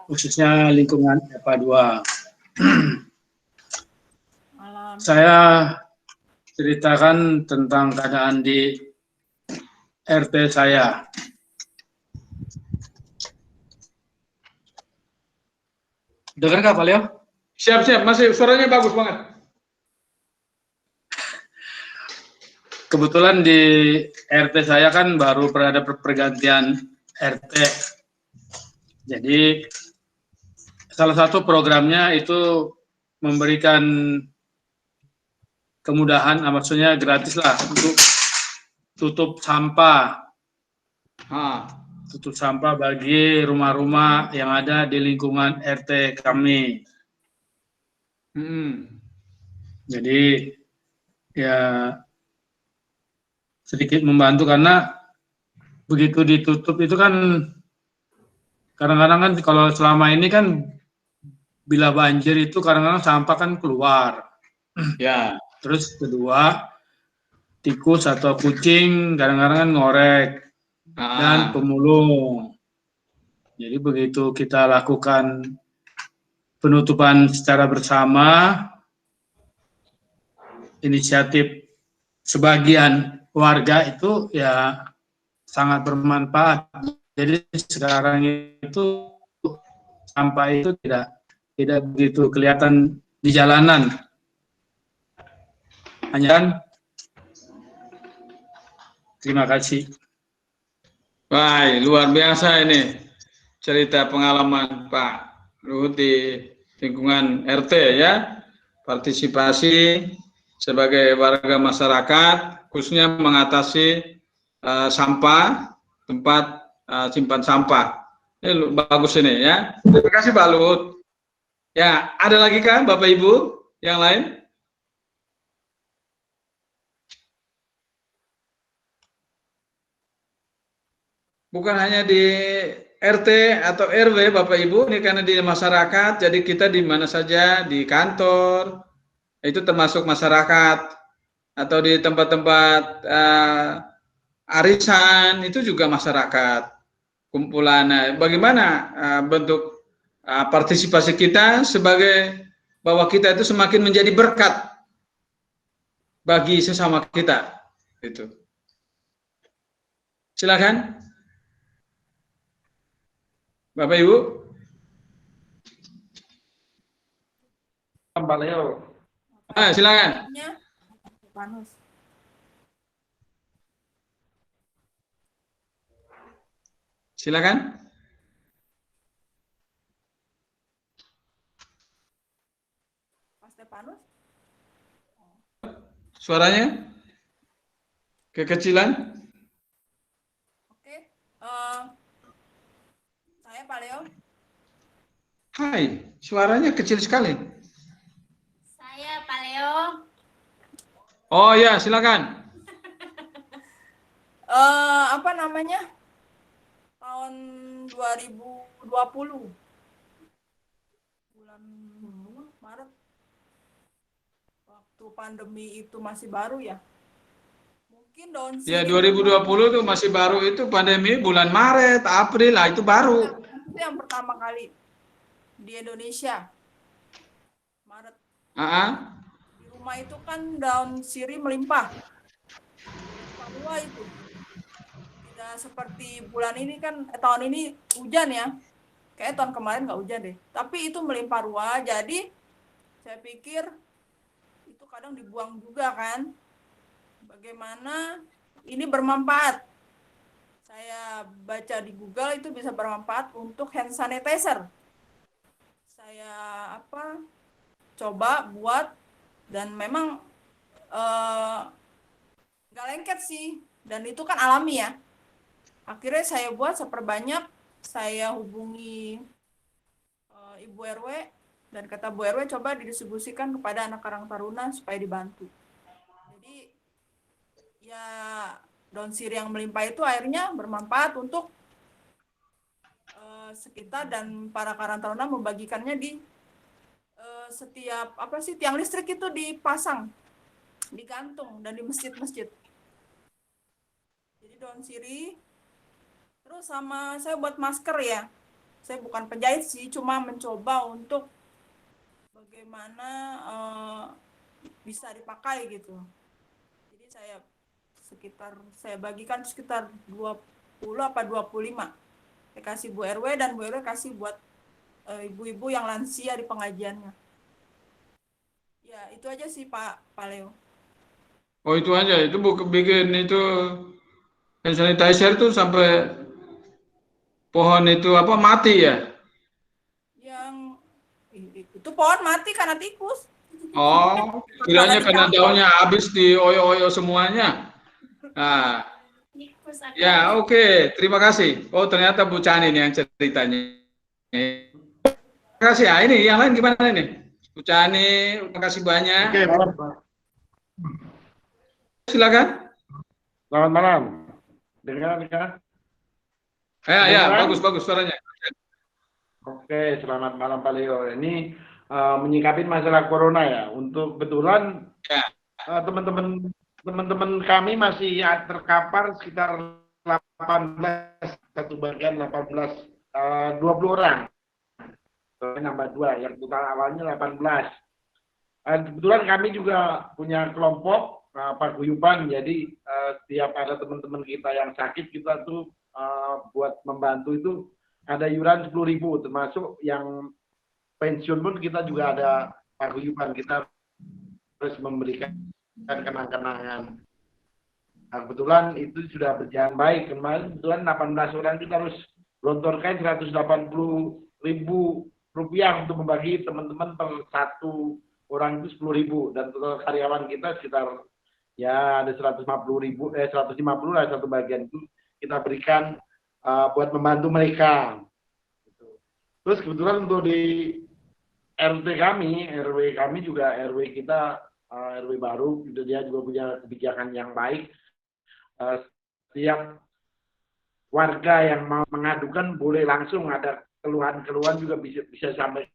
Khususnya lingkungan EPA 2. Malam. Saya ceritakan tentang keadaan di RT saya. Dengar nggak Pak Leo? Siap-siap, masih suaranya bagus banget. Kebetulan di RT saya kan baru ada pergantian RT. Jadi salah satu programnya itu memberikan kemudahan, maksudnya gratis lah untuk tutup sampah. Tutup sampah bagi rumah-rumah yang ada di lingkungan RT kami. Jadi ya sedikit membantu karena begitu ditutup itu kan kadang-kadang kan kalau selama ini kan bila banjir itu kadang-kadang sampah kan keluar. Ya. Terus kedua, tikus atau kucing kadang-kadang kan ngorek dan pemulung. Jadi begitu kita lakukan penutupan secara bersama, inisiatif sebagian warga itu ya sangat bermanfaat. Jadi sekarang itu sampah itu tidak begitu kelihatan di jalanan. Hanya terima kasih. Baik, luar biasa ini cerita pengalaman Pak Luhut di lingkungan RT ya, partisipasi sebagai warga masyarakat, khususnya mengatasi sampah, tempat simpan sampah. Ini bagus ini ya. Terima kasih Pak Luhut. Ya, ada lagi kan Bapak Ibu yang lain? Bukan hanya di RT atau RW Bapak Ibu, ini karena di masyarakat, jadi kita di mana saja, di kantor, itu termasuk masyarakat, atau di tempat-tempat arisan, itu juga masyarakat. Kumpulan, bagaimana bentuk partisipasi kita sebagai bahwa kita itu semakin menjadi berkat bagi sesama kita. Itu. Silakan. Bapak Ibu. Pak Leo. Silakan. Silakan. Mas Stefanus? Suaranya kekecilan. Oke. Saya Pak Leo. Hai, suaranya kecil sekali. Saya Pak Leo. Oh ya, silakan. Apa namanya? Tahun 2020. Bulan Maret. Waktu pandemi itu masih baru ya. Mungkin daun sirih. Ya 2020 tuh masih baru, itu pandemi bulan Maret, April lah, itu baru. Itu yang pertama kali di Indonesia. Maret. Di rumah itu kan daun sirih melimpah. Papua itu. Tidak seperti bulan ini kan, tahun ini hujan ya. Kayaknya tahun kemarin nggak hujan deh. Tapi itu melimpah ruah, jadi saya pikir itu kadang dibuang juga kan. Bagaimana ini bermanfaat. Saya baca di Google itu bisa bermanfaat untuk hand sanitizer. Saya coba buat dan memang nggak lengket sih, dan itu kan alami ya. Akhirnya saya buat seperbanyak, saya hubungi Ibu RW dan kata Bu RW coba didistribusikan kepada anak Karang Taruna supaya dibantu. Jadi ya daun sirih yang melimpah itu akhirnya bermanfaat untuk sekitar, dan para Karang Taruna membagikannya di setiap tiang listrik itu dipasang, digantung, dan di masjid-masjid. Jadi daun sirih, terus sama saya buat masker ya. Saya bukan penjahit sih, cuma mencoba untuk bagaimana bisa dipakai gitu. Jadi saya bagikan sekitar 20 apa 25. Saya kasih Bu RW dan Bu RW kasih buat ibu-ibu yang lansia di pengajiannya. Ya, itu aja sih Pak Leo. Oh itu aja, itu bukan bikin itu hand sanitizer tuh sampai pohon itu mati ya? Yang itu pohon mati karena tikus. Oh, kiranya karena daunnya habis di oyo-oyo semuanya. Nah, ya oke, terima kasih. Oh ternyata Bu Chani nih yang ceritanya. Terima kasih ya. Ini yang lain gimana nih? Bu Chani, terima kasih banyak. Oke, malam Pak. Silakan. Selamat malam. Dengar? Ya, bagus suaranya. Oke, selamat malam Pak Leo. Ini menyikapi masalah corona ya. Untuk kebetulan teman-teman kami masih terkapar sekitar 18, satu bagian 20 orang. Nambah 2, yang total awalnya 18. Kebetulan kami juga punya kelompok paguyuban, jadi setiap ada teman-teman kita yang sakit, kita tuh buat membantu itu ada iuran 10.000, termasuk yang pensiun pun kita juga ada paguyuban, kita harus memberikan kenang-kenangan. Nah, kebetulan itu sudah berjalan baik. Kemarin kebetulan 18 orang kita harus gelontorkan 180.000 rupiah untuk membagi teman-teman per satu orang itu 10.000, dan total karyawan kita sekitar ya ada 150 lah satu bagian itu kita berikan buat membantu mereka. Terus kebetulan untuk di RT kami, RW kami juga RW kita RW baru, gitu, dia juga punya kebijakan yang baik. Setiap warga yang mau mengadukan boleh langsung, ada keluhan-keluhan juga bisa sampaikan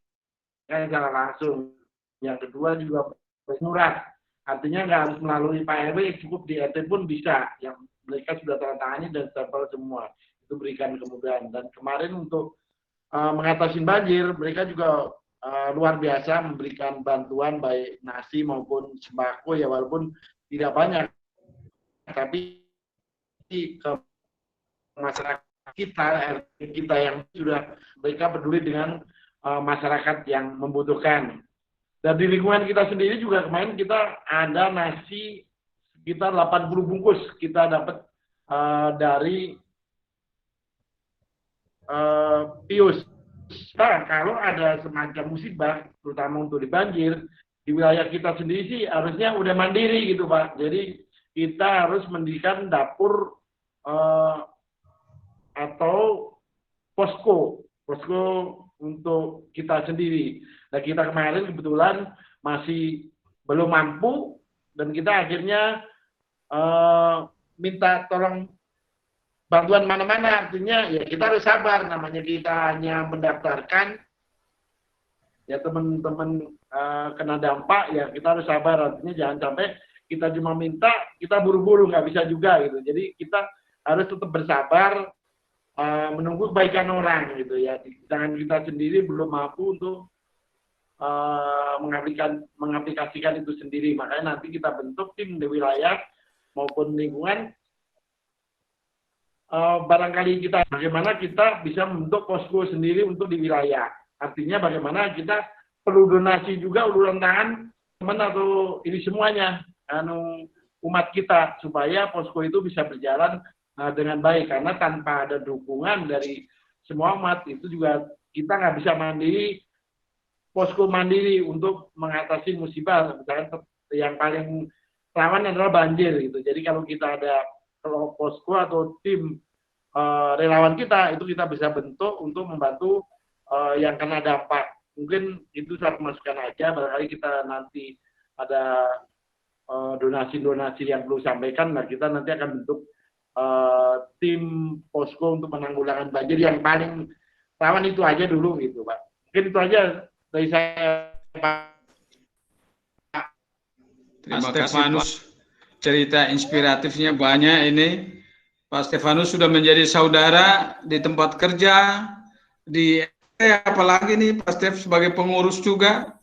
secara langsung. Yang kedua juga surat, artinya nggak harus melalui Pak RW, cukup di RT pun bisa, yang mereka sudah tanda tangani dan stempel semua, itu berikan kemudahan. Dan kemarin untuk mengatasi banjir, mereka juga luar biasa memberikan bantuan baik nasi maupun sembako, ya walaupun tidak banyak, tapi ke masyarakat kita, RT kita yang sudah mereka peduli dengan masyarakat yang membutuhkan. Dan di lingkungan kita sendiri juga kemarin kita ada nasi sekitar 80 bungkus kita dapat dari Pius. Nah, kalau ada semacam musibah, terutama untuk di banjir, di wilayah kita sendiri sih harusnya udah mandiri gitu Pak. Jadi kita harus mendirikan dapur atau posko untuk kita sendiri. Nah, kita kemarin kebetulan masih belum mampu, dan kita akhirnya minta tolong bantuan mana-mana. Artinya ya kita harus sabar, namanya kita hanya mendaftarkan, ya teman-teman kena dampak, ya kita harus sabar. Artinya jangan sampai kita cuma minta, kita buru-buru, nggak bisa juga gitu. Jadi kita harus tetap bersabar, menunggu kebaikan orang gitu ya. Jangan kita sendiri belum mampu untuk mengaplikasikan itu sendiri. Makanya nanti kita bentuk tim di wilayah maupun lingkungan. Barangkali kita bagaimana kita bisa membentuk posko sendiri untuk di wilayah. Artinya bagaimana kita perlu donasi juga, uluran tangan teman atau ini semuanya, umat kita, supaya posko itu bisa berjalan dengan baik. Karena tanpa ada dukungan dari semua umat, itu juga kita nggak bisa mandiri, posko mandiri untuk mengatasi musibah. Misalnya yang paling rawan adalah banjir gitu. Jadi kalau kita ada posko atau tim relawan kita, itu kita bisa bentuk untuk membantu yang kena dampak. Mungkin itu satu masukan aja, barangkali kita nanti ada donasi-donasi yang perlu sampaikan. Nah, kita nanti akan bentuk tim posko untuk penanggulangan banjir yang paling rawan itu aja dulu gitu Pak. Mungkin itu aja dari saya Pak. Terima kasih Stefanus, cerita inspiratifnya banyak ini. Pak Stefanus sudah menjadi saudara di tempat kerja, di apalagi nih Pak Stef sebagai pengurus juga,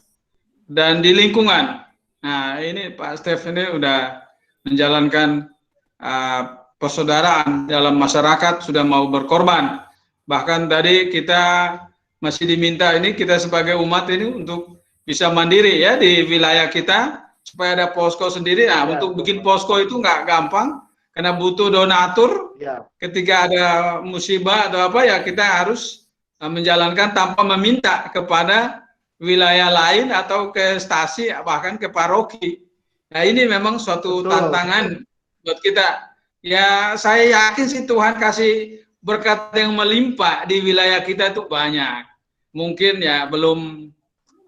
dan di lingkungan. Nah ini Pak Stef ini udah menjalankan persaudaraan dalam masyarakat, sudah mau berkorban. Bahkan tadi kita masih diminta ini, kita sebagai umat ini untuk bisa mandiri ya di wilayah kita, supaya ada posko sendiri. Nah, untuk bikin posko itu nggak gampang, karena butuh donatur. Ketika ada musibah atau apa, ya kita harus menjalankan tanpa meminta kepada wilayah lain atau ke stasi, bahkan ke paroki. Nah ini memang suatu tantangan buat kita. Ya saya yakin sih Tuhan kasih berkat yang melimpah di wilayah kita itu banyak. Mungkin ya belum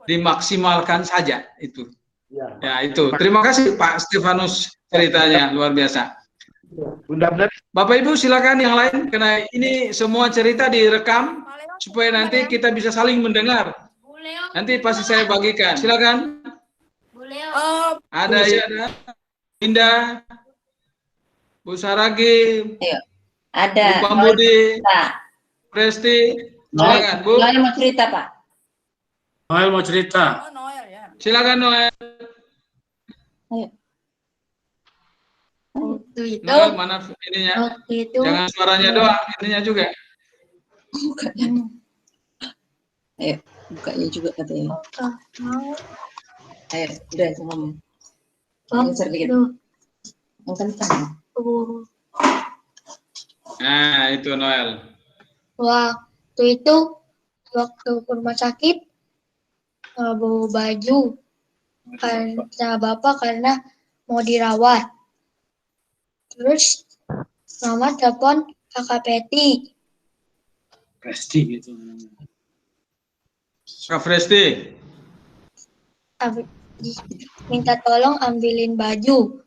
dimaksimalkan saja itu. Ya itu. Terima kasih Pak Stefanus, ceritanya luar biasa. Bapak Ibu silakan yang lain, karena ini semua cerita direkam supaya nanti kita bisa saling mendengar. Nanti pasti saya bagikan. Silakan. Ada ya, ada Indah, Bu Saragi, ada Bu Pambudi, Presti. Silakan Bu. Noel mau cerita Pak. Noel mau cerita. Silakan Noel. Ayo. Waktu itu. Noel mana ininya? Waktu itu. Jangan suaranya doang, ininya juga. Ayo, bukanya juga katanya. Ayo, udah ngomong. Yang sedikit. Yang kencang. Nah, itu Noel. Waktu itu, waktu ke rumah sakit, bawa baju sama bapak karena mau dirawat. Terus mama telepon kakak Peti. Presti gitu. Kak Presti. Minta tolong ambilin baju.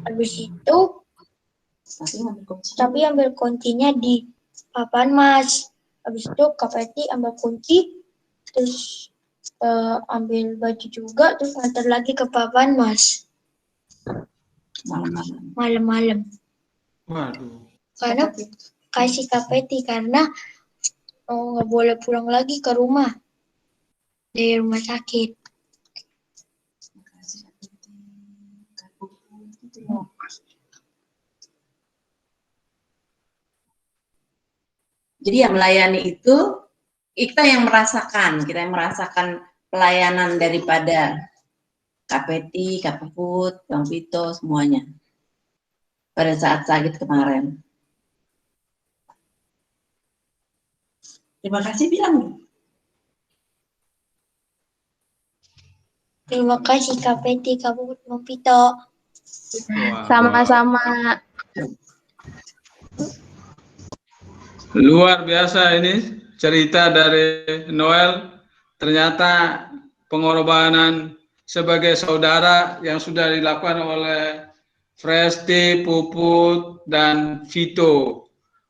Habis itu, tapi ambil kuncinya di papan mas. Habis itu Kak Peti ambil kunci, terus ambil baju juga, terus antar lagi ke papan mas. Malam-malam. Waduh. Karena kasih Kak Peti karena nggak boleh pulang lagi ke rumah dari rumah sakit. Jadi yang melayani itu kita yang merasakan pelayanan daripada Kak Peti, Kak Puput, Bang Vito, semuanya pada saat sakit kemarin. Terima kasih bilang. Terima kasih Kak Peti, Kak Puput, Bang Vito. Sama-sama. Luar biasa ini cerita dari Noel. Ternyata pengorbanan sebagai saudara yang sudah dilakukan oleh Presti, Puput, dan Vito.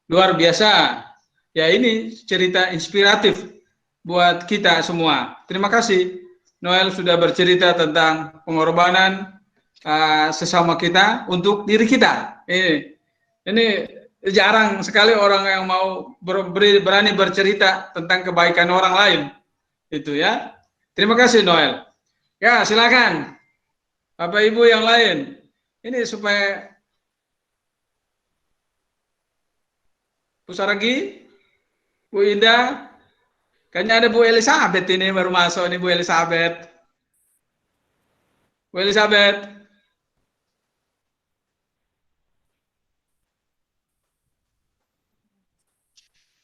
Luar biasa. Ya, ini cerita inspiratif buat kita semua. Terima kasih Noel sudah bercerita tentang pengorbanan sesama kita untuk diri kita. Ini jarang sekali orang yang mau berani bercerita tentang kebaikan orang lain. Itu ya. Terima kasih Noel. Ya, silakan. Bapak Ibu yang lain. Ini supaya Bu Saragi, Bu Indah, kayaknya ada Bu Elizabeth ini baru masuk nih, Bu Elizabeth. Bu Elizabeth.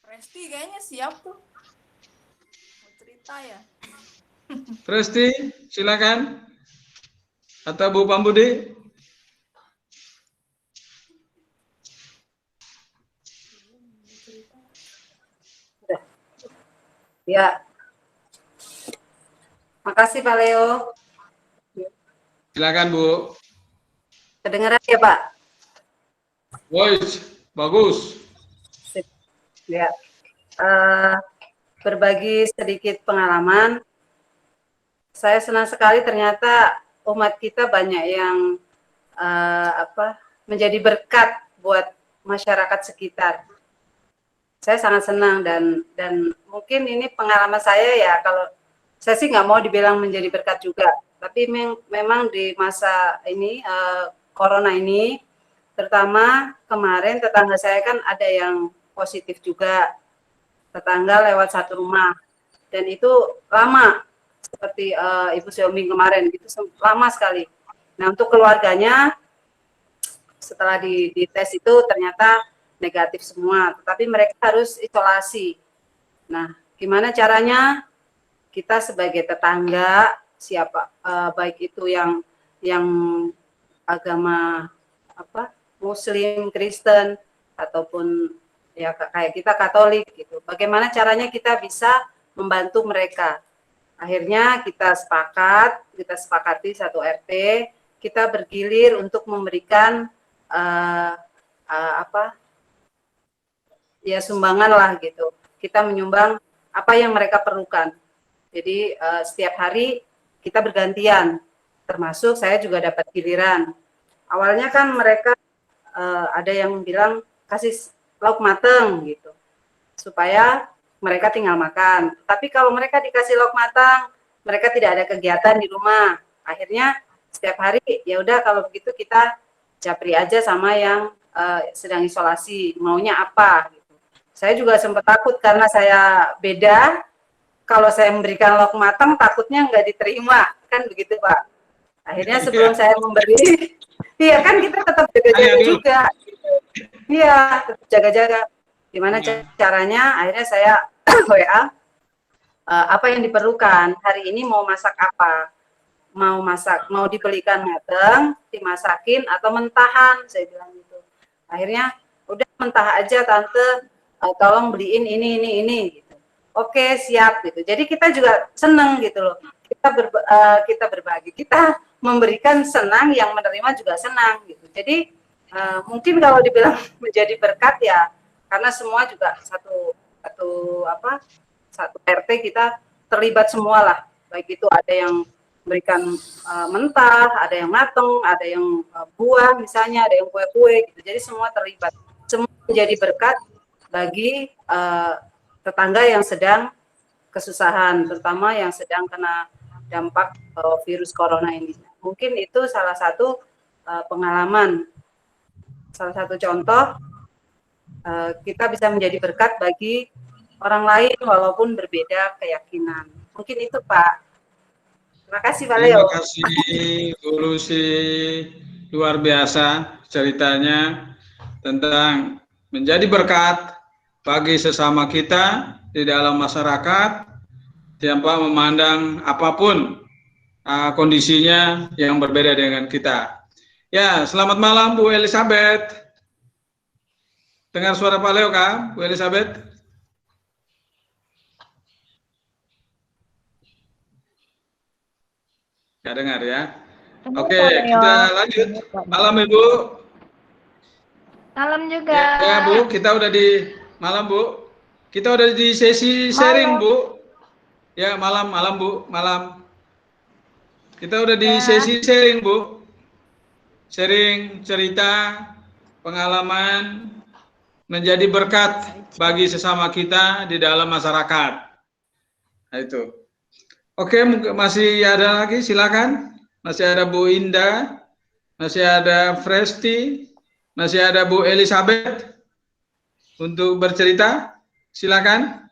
Presti kayaknya siap tuh. Mau cerita ya. Presti, silakan. Atau Bu Pambudi. Ya. Makasih Pak Leo. Silakan Bu. Kedengeran ya Pak? Voice, bagus. Ya. Berbagi sedikit pengalaman. Saya senang sekali ternyata umat kita banyak yang menjadi berkat buat masyarakat sekitar. Saya sangat senang dan mungkin ini pengalaman saya ya, kalau saya sih nggak mau dibilang menjadi berkat juga, tapi memang di masa ini corona ini, terutama kemarin tetangga saya kan ada yang positif juga, tetangga lewat satu rumah, dan itu lama seperti Ibu Xiaomi kemarin gitu, lama sekali. Nah untuk keluarganya setelah dites itu ternyata negatif semua, tetapi mereka harus isolasi. Nah, gimana caranya kita sebagai tetangga, siapa baik itu yang agama Muslim, Kristen, ataupun ya kayak kita Katolik gitu. Bagaimana caranya kita bisa membantu mereka? Akhirnya kita sepakati satu RT, kita bergilir untuk memberikan ya sumbangan lah gitu. Kita menyumbang apa yang mereka perlukan. Jadi setiap hari kita bergantian, termasuk saya juga dapat giliran. Awalnya kan mereka ada yang bilang kasih lauk mateng gitu, supaya mereka tinggal makan. Tapi kalau mereka dikasih lauk matang, mereka tidak ada kegiatan di rumah. Akhirnya setiap hari ya udah kalau begitu kita japri aja sama yang sedang isolasi, maunya apa. Saya juga sempat takut karena saya beda. Kalau saya memberikan lauk matang, takutnya nggak diterima, kan begitu Pak. Akhirnya sebelum saya memberi Iya kan kita tetap jaga-jaga juga. Iya, tetap jaga-jaga. Gimana caranya? Akhirnya saya WA apa yang diperlukan. Hari ini mau masak apa? Mau dibelikan mateng, dimasakin atau mentahan, saya bilang gitu. Akhirnya udah mentah aja tante, tolong beliin ini gitu. Oke, siap gitu. Jadi kita juga seneng gitu loh. Kita berbagi, kita memberikan senang, yang menerima juga senang gitu. Jadi mungkin kalau dibilang menjadi berkat ya, karena semua juga satu RT kita terlibat semua lah. Baik itu ada yang berikan mentah, ada yang mateng, ada yang buah misalnya, ada yang kue-kue gitu. Jadi semua terlibat. Semua menjadi berkat bagi tetangga yang sedang kesusahan, terutama yang sedang kena dampak virus corona ini. Mungkin itu salah satu pengalaman, salah satu contoh kita bisa menjadi berkat bagi orang lain walaupun berbeda keyakinan. Mungkin itu Pak. Terima kasih Pak Leo. Terima kasih Bu Lucy, luar biasa ceritanya tentang menjadi berkat bagi sesama kita di dalam masyarakat tanpa memandang apapun kondisinya yang berbeda dengan kita. Ya, selamat malam Bu Elizabeth. Dengar suara Pak Leo kah, Bu Elizabeth? Nggak dengar ya? Oke, kita lanjut. Malam Ibu. Malam juga. Ya Bu, kita udah di malam Bu. Kita udah di sesi sharing Bu. Ya malam Bu, malam. Kita udah di sesi sharing Bu. Sharing cerita, pengalaman, menjadi berkat bagi sesama kita di dalam masyarakat. Nah itu. Oke, masih ada lagi, silakan. Masih ada Bu Indah, masih ada Fresti, masih ada Bu Elizabeth untuk bercerita. Silakan.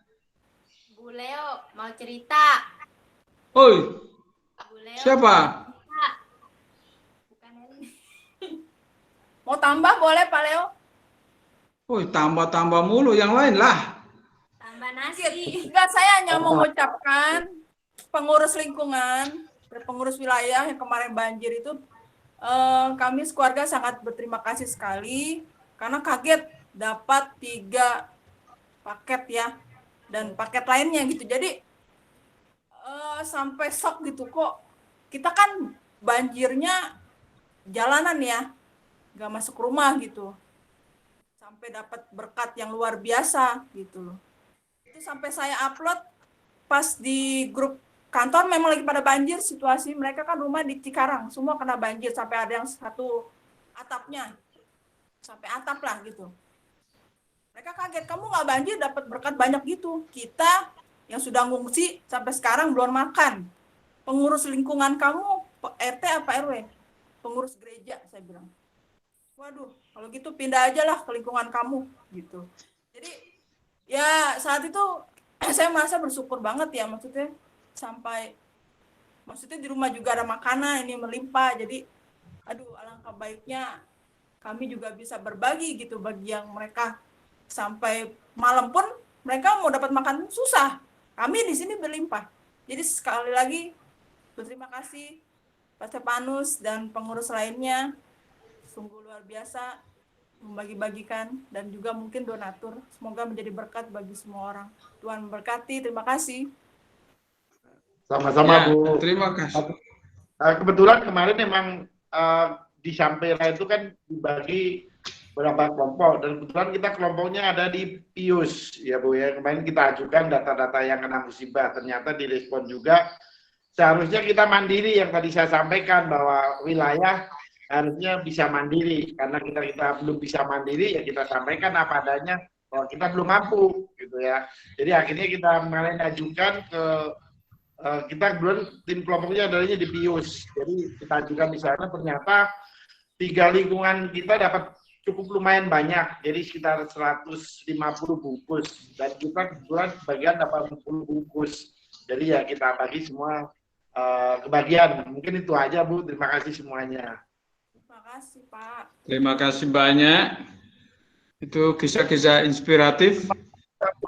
Bu Leo mau cerita. Oi. Bu Leo, siapa? Mau tambah boleh Pak Leo? Oi, tambah-tambah mulu yang lain lah. Tambah nasi. Enggak, saya hanya mau mengucapkan pengurus lingkungan, pengurus wilayah yang kemarin banjir itu, kami sekeluarga sangat berterima kasih sekali karena kaget dapat 3 paket ya, dan paket lainnya gitu. Jadi sampai shock gitu, kok kita kan banjirnya jalanan ya, nggak masuk rumah gitu, sampai dapat berkat yang luar biasa gitu loh. Itu sampai saya upload pas di grup kantor, memang lagi pada banjir situasi, mereka kan rumah di Cikarang, semua kena banjir, sampai ada yang satu atapnya, sampai atap lah gitu. Mereka kaget, kamu nggak banjir dapat berkat banyak gitu. Kita yang sudah ngungsi sampai sekarang belum makan. Pengurus lingkungan kamu, RT apa RW? Pengurus gereja, saya bilang. Waduh, kalau gitu pindah aja lah ke lingkungan kamu gitu. Jadi ya saat itu saya merasa bersyukur banget ya, maksudnya di rumah juga ada makanan ini melimpah, jadi aduh alangkah baiknya kami juga bisa berbagi gitu bagi yang mereka sampai malam pun mereka mau dapat makan susah, kami di sini berlimpah. Jadi sekali lagi berterima kasih Pak Stefanus dan pengurus lainnya, sungguh luar biasa membagi-bagikan, dan juga mungkin donatur, semoga menjadi berkat bagi semua orang. Tuhan memberkati, terima kasih. Sama-sama Ya, Bu. terima kasih. Kebetulan kemarin memang di Sampera itu kan dibagi beberapa kelompok, dan kebetulan kita kelompoknya ada di Pius ya Bu ya. Kemarin kita ajukan data-data yang kena musibah, ternyata direspon juga. Seharusnya kita mandiri, yang tadi saya sampaikan bahwa wilayah harusnya bisa mandiri, karena kita belum bisa mandiri ya kita sampaikan apa adanya bahwa kita belum mampu gitu ya. Jadi akhirnya kita kemarin ajukan ke kita kebetulan tim kelompoknya adanya di Pius, jadi kita ajukan di sana, ternyata 3 lingkungan kita dapat cukup lumayan banyak, jadi sekitar 150 bungkus, dan kita kebetulan bagian dapat 10 bungkus, jadi ya kita bagi semua kebagian. Mungkin itu aja Bu, terima kasih semuanya. Terima kasih, Pak. Terima kasih banyak. Itu kisah-kisah inspiratif.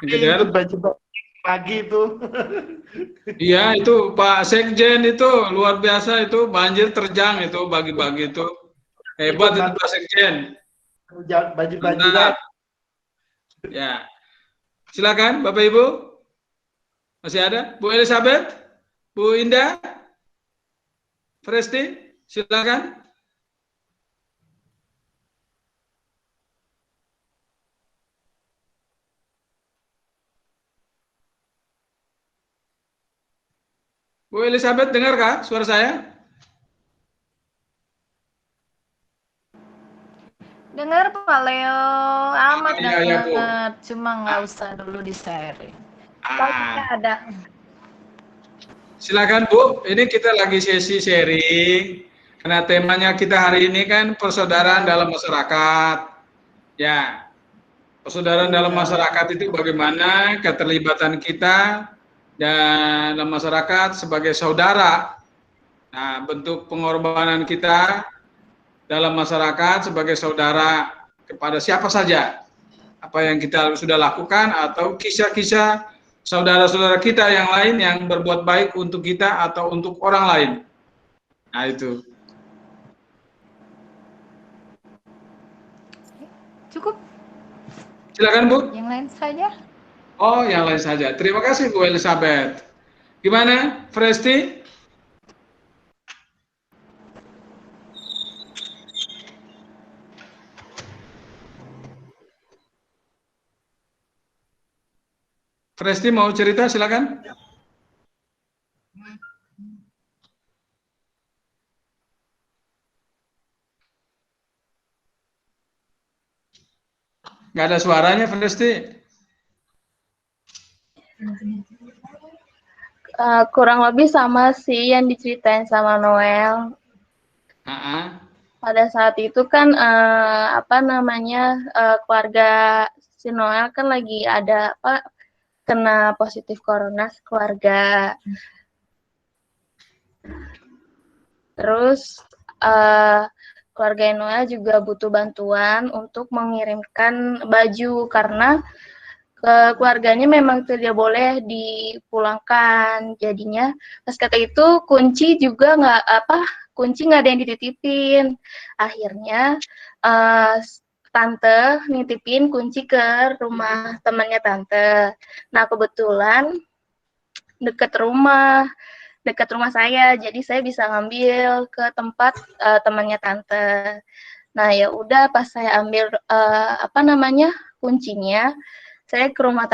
Ikut baju pagi itu. Iya, itu Pak Sekjen itu luar biasa itu, banjir terjang itu bagi-bagi itu. Hebat itu Pak Sekjen. Baju-bajuan. Ya. Silakan Bapak Ibu. Masih ada? Bu Elizabeth? Bu Indah? Presti? Silakan. Bu Elizabeth, dengarkah suara saya? Dengar Pak Leo, amat Iya, Bu. banget. Cuma nggak usah dulu di-sharing. Ada. Silakan Bu, ini kita lagi sesi sharing. Karena temanya kita hari ini kan persaudaraan dalam masyarakat. Ya, persaudaraan dalam masyarakat itu bagaimana keterlibatan kita dalam masyarakat sebagai saudara. Nah, bentuk pengorbanan kita dalam masyarakat sebagai saudara kepada siapa saja. Apa yang kita sudah lakukan atau kisah-kisah saudara-saudara kita yang lain yang berbuat baik untuk kita atau untuk orang lain. Nah, itu. Cukup. Silakan Bu. Yang lain saja. Oh, yang lain saja. Terima kasih Bu Elizabeth. Gimana, Presti? Presti mau cerita, silakan. Nggak ada suaranya, Presti. Kurang lebih sama sih yang diceritain sama Noel. Pada saat itu kan keluarga si Noel kan lagi ada kena positif corona keluarga. Terus keluarga Noel juga butuh bantuan untuk mengirimkan baju karena keluarganya memang tidak boleh dipulangkan. Jadinya pas kata itu kunci nggak ada yang dititipin. Akhirnya tante nitipin kunci ke rumah temannya tante. Nah, kebetulan dekat rumah saya, jadi saya bisa ngambil ke tempat temannya tante. Nah, ya udah pas saya ambil kuncinya, saya ke rumah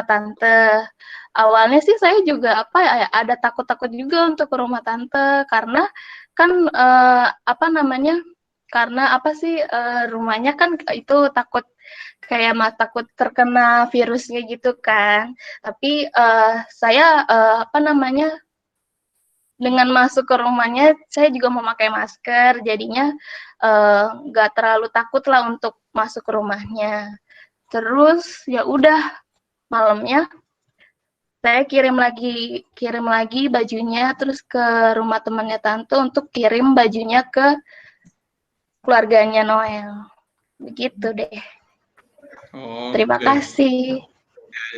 tante. Awalnya sih saya juga ada takut-takut juga untuk ke rumah tante karena kan rumahnya kan itu takut takut terkena virusnya gitu kan. Tapi saya dengan masuk ke rumahnya saya juga memakai masker, jadinya nggak terlalu takut lah untuk masuk ke rumahnya. Terus ya udah malamnya saya kirim lagi bajunya terus ke rumah temannya tante untuk kirim bajunya ke keluarganya Noel. Begitu deh. Oh, terima kasih.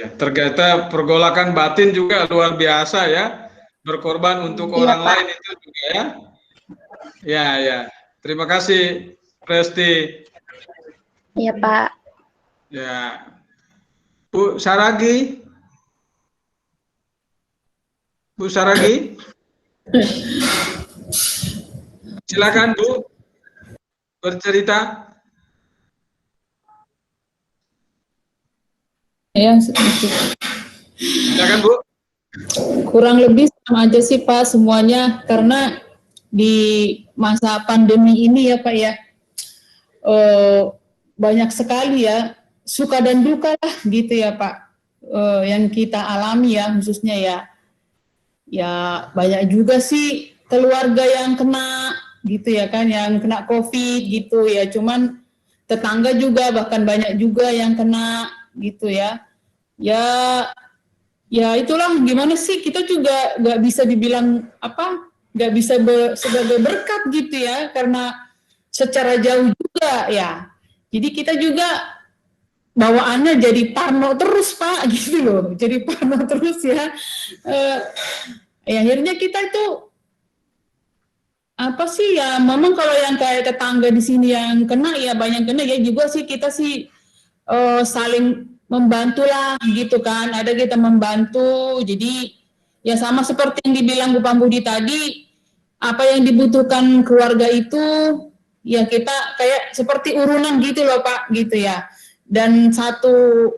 Ya, ternyata pergolakan batin juga luar biasa ya. Berkorban untuk orang lain itu juga ya. Ya. Terima kasih Presti. Iya, Pak. Ya. Bu Saragi. Silakan Bu bercerita. Ya, sedikit. Silakan Bu. Kurang lebih sama aja sih Pak semuanya, karena di masa pandemi ini ya Pak ya, banyak sekali ya suka dan duka lah gitu ya Pak, yang kita alami ya, khususnya ya banyak juga sih keluarga yang kena gitu ya kan, yang kena COVID gitu ya, cuman tetangga juga bahkan banyak juga yang kena gitu ya. Ya itulah, gimana sih, kita juga nggak bisa dibilang nggak bisa sebagai berkat gitu ya, karena secara jauh juga ya. Jadi kita juga bawaannya jadi parno terus Pak, gitu loh. Jadi parno terus ya. Akhirnya kita itu apa sih ya, memang kalau yang kayak tetangga di sini yang kena ya banyak kena ya juga sih, kita sih saling membantu lah gitu kan, ada kita membantu. Jadi ya sama seperti yang dibilang Bu Pambudi tadi, apa yang dibutuhkan keluarga itu ya kita kayak seperti urunan gitu loh Pak, gitu ya. Dan satu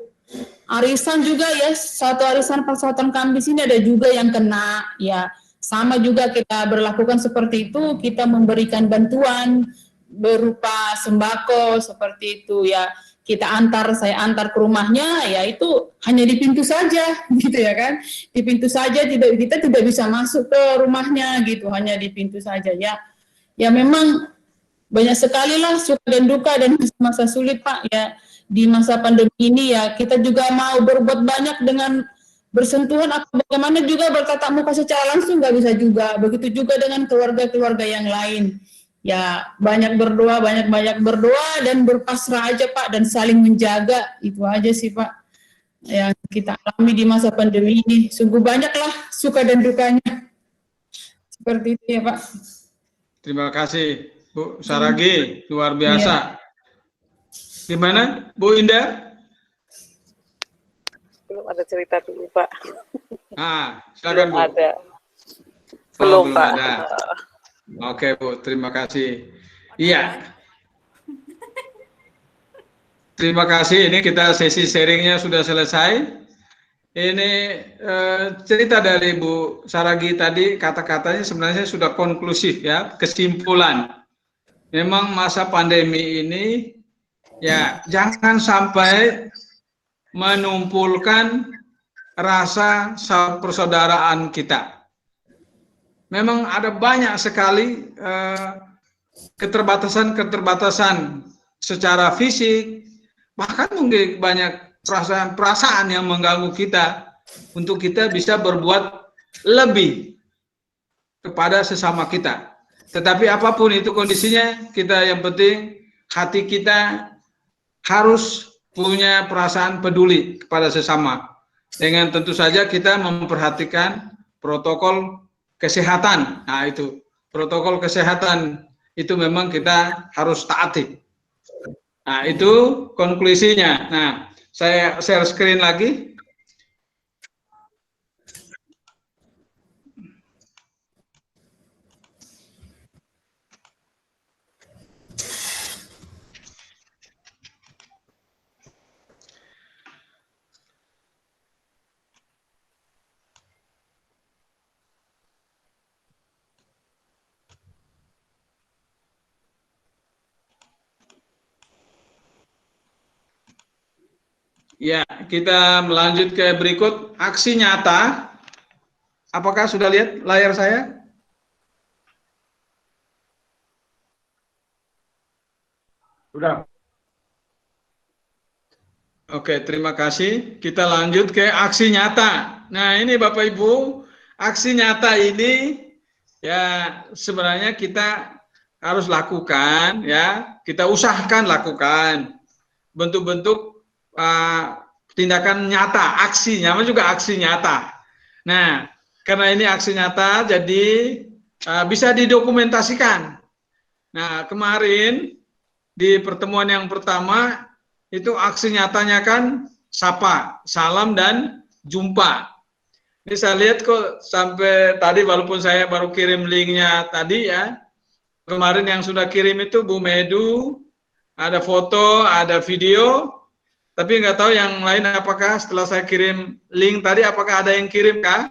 arisan juga ya, satu arisan persaudaraan kami di sini ada juga yang kena ya. Sama juga kita berlakukan seperti itu, kita memberikan bantuan berupa sembako seperti itu ya. Saya antar ke rumahnya, ya itu hanya di pintu saja, gitu ya kan. Di pintu saja, kita tidak bisa masuk ke rumahnya gitu, hanya di pintu saja ya. Ya memang banyak sekali lah suka dan duka dan masa sulit Pak ya. Di masa pandemi ini ya kita juga mau berbuat banyak dengan bersentuhan apa bagaimana juga bertatap muka secara langsung nggak bisa juga. Begitu juga dengan keluarga-keluarga yang lain. Ya banyak berdoa dan berpasrah aja Pak, dan saling menjaga, itu aja sih Pak yang kita alami di masa pandemi ini. Sungguh banyaklah suka dan dukanya, seperti itu ya Pak. Terima kasih Bu Saragi, luar biasa. Gimana Bu Indah? Belum ada cerita dulu Pak. Silakan Bu. Belum Pak. Ada. Oke Bu, terima kasih. Iya. Terima kasih, ini kita sesi sharingnya sudah selesai. Ini cerita dari Bu Saragi tadi, kata-katanya sebenarnya sudah konklusif ya, kesimpulan. Memang masa pandemi ini ya jangan sampai menumpulkan rasa persaudaraan kita. Memang ada banyak sekali keterbatasan secara fisik, bahkan mungkin banyak perasaan yang mengganggu kita untuk kita bisa berbuat lebih kepada sesama kita. Tetapi apapun itu kondisinya, kita yang penting hati kita harus punya perasaan peduli kepada sesama. Dengan tentu saja kita memperhatikan protokol kesehatan. Nah itu, protokol kesehatan itu memang kita harus taati. Nah itu konklusinya. Nah saya share screen lagi. Ya, kita melanjut ke berikut, aksi nyata. Apakah sudah lihat layar saya? Sudah. Oke, terima kasih. Kita lanjut ke aksi nyata. Nah, ini Bapak Ibu, aksi nyata ini ya sebenarnya kita harus lakukan ya, kita usahakan lakukan bentuk-bentuk tindakan nyata, aksi, namanya juga aksi nyata. Nah, karena ini aksi nyata, jadi bisa didokumentasikan. Nah, kemarin di pertemuan yang pertama itu aksi nyatanya kan sapa, salam dan jumpa. Ini saya lihat kok sampai tadi, walaupun saya baru kirim linknya tadi ya, kemarin yang sudah kirim itu Bu Medu, ada foto, ada video. Tapi nggak tahu yang lain apakah setelah saya kirim link tadi, apakah ada yang kirim kah?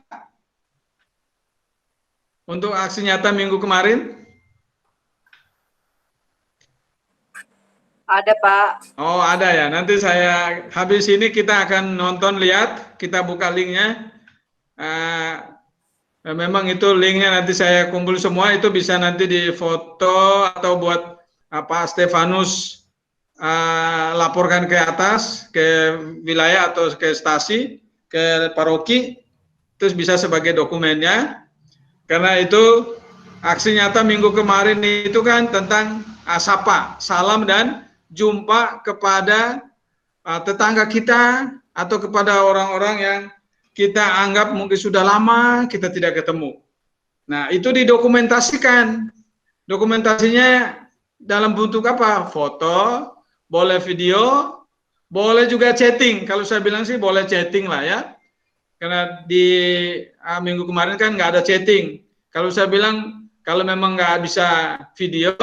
Untuk aksi nyata minggu kemarin? Ada Pak. Oh ada ya, nanti saya habis ini kita akan nonton, lihat, kita buka linknya. Memang itu linknya nanti saya kumpul semua, itu bisa nanti di foto atau buat apa Stefanus laporkan ke atas, ke wilayah atau ke stasi, ke paroki, terus bisa sebagai dokumennya. Karena itu aksi nyata minggu kemarin itu kan tentang sapa, salam dan jumpa kepada tetangga kita atau kepada orang-orang yang kita anggap mungkin sudah lama kita tidak ketemu. Nah, itu didokumentasikan. Dokumentasinya dalam bentuk apa? Foto, boleh video, boleh juga chatting. Kalau saya bilang sih boleh chatting lah ya. Karena di minggu kemarin kan nggak ada chatting. Kalau saya bilang kalau memang nggak bisa video,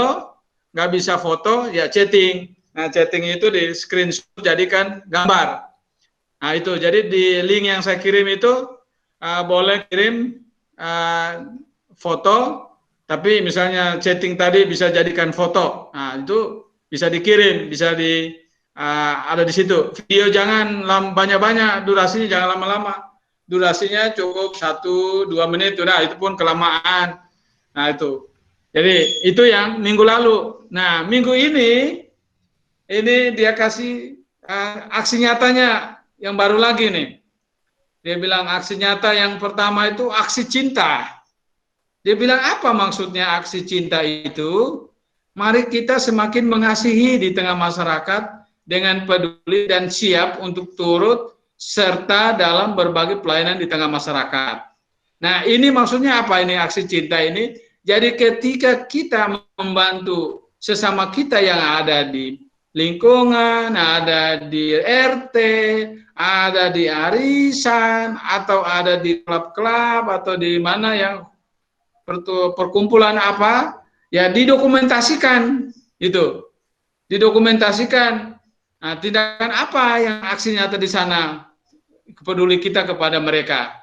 nggak bisa foto, ya chatting. Nah, chatting itu di screenshot jadikan gambar. Nah, itu. Jadi di link yang saya kirim itu boleh kirim foto, tapi misalnya chatting tadi bisa jadikan foto. Nah, itu bisa dikirim, bisa ada di situ. Video jangan banyak-banyak, durasinya jangan lama-lama. Durasinya cukup 1-2 menit, udah itu pun kelamaan. Nah, itu. Jadi itu yang minggu lalu. Nah, minggu ini dia kasih aksi nyatanya yang baru lagi nih. Dia bilang aksi nyata yang pertama itu aksi cinta. Dia bilang apa maksudnya aksi cinta itu? Mari kita semakin mengasihi di tengah masyarakat dengan peduli dan siap untuk turut serta dalam berbagai pelayanan di tengah masyarakat. Nah, ini maksudnya apa ini aksi cinta ini? Jadi ketika kita membantu sesama kita yang ada di lingkungan, ada di RT, ada di arisan, atau ada di klub-klub, atau di mana yang perkumpulan apa, ya didokumentasikan, itu, didokumentasikan. Nah, tindakan apa yang aksi nyata di sana, peduli kita kepada mereka.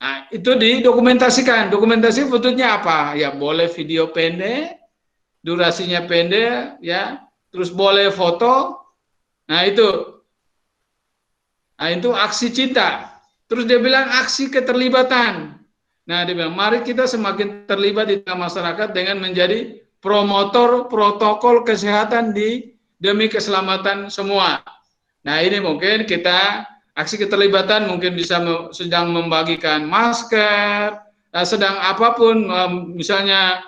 Nah, itu didokumentasikan. Dokumentasi bentuknya apa? Ya boleh video pendek, durasinya pendek, ya. Terus boleh foto. Nah, itu aksi cinta. Terus dia bilang aksi keterlibatan. Nah, dia bilang mari kita semakin terlibat di tengah masyarakat dengan menjadi promotor protokol kesehatan demi keselamatan semua. Nah, ini mungkin kita aksi keterlibatan mungkin bisa sedang membagikan masker, sedang apapun, misalnya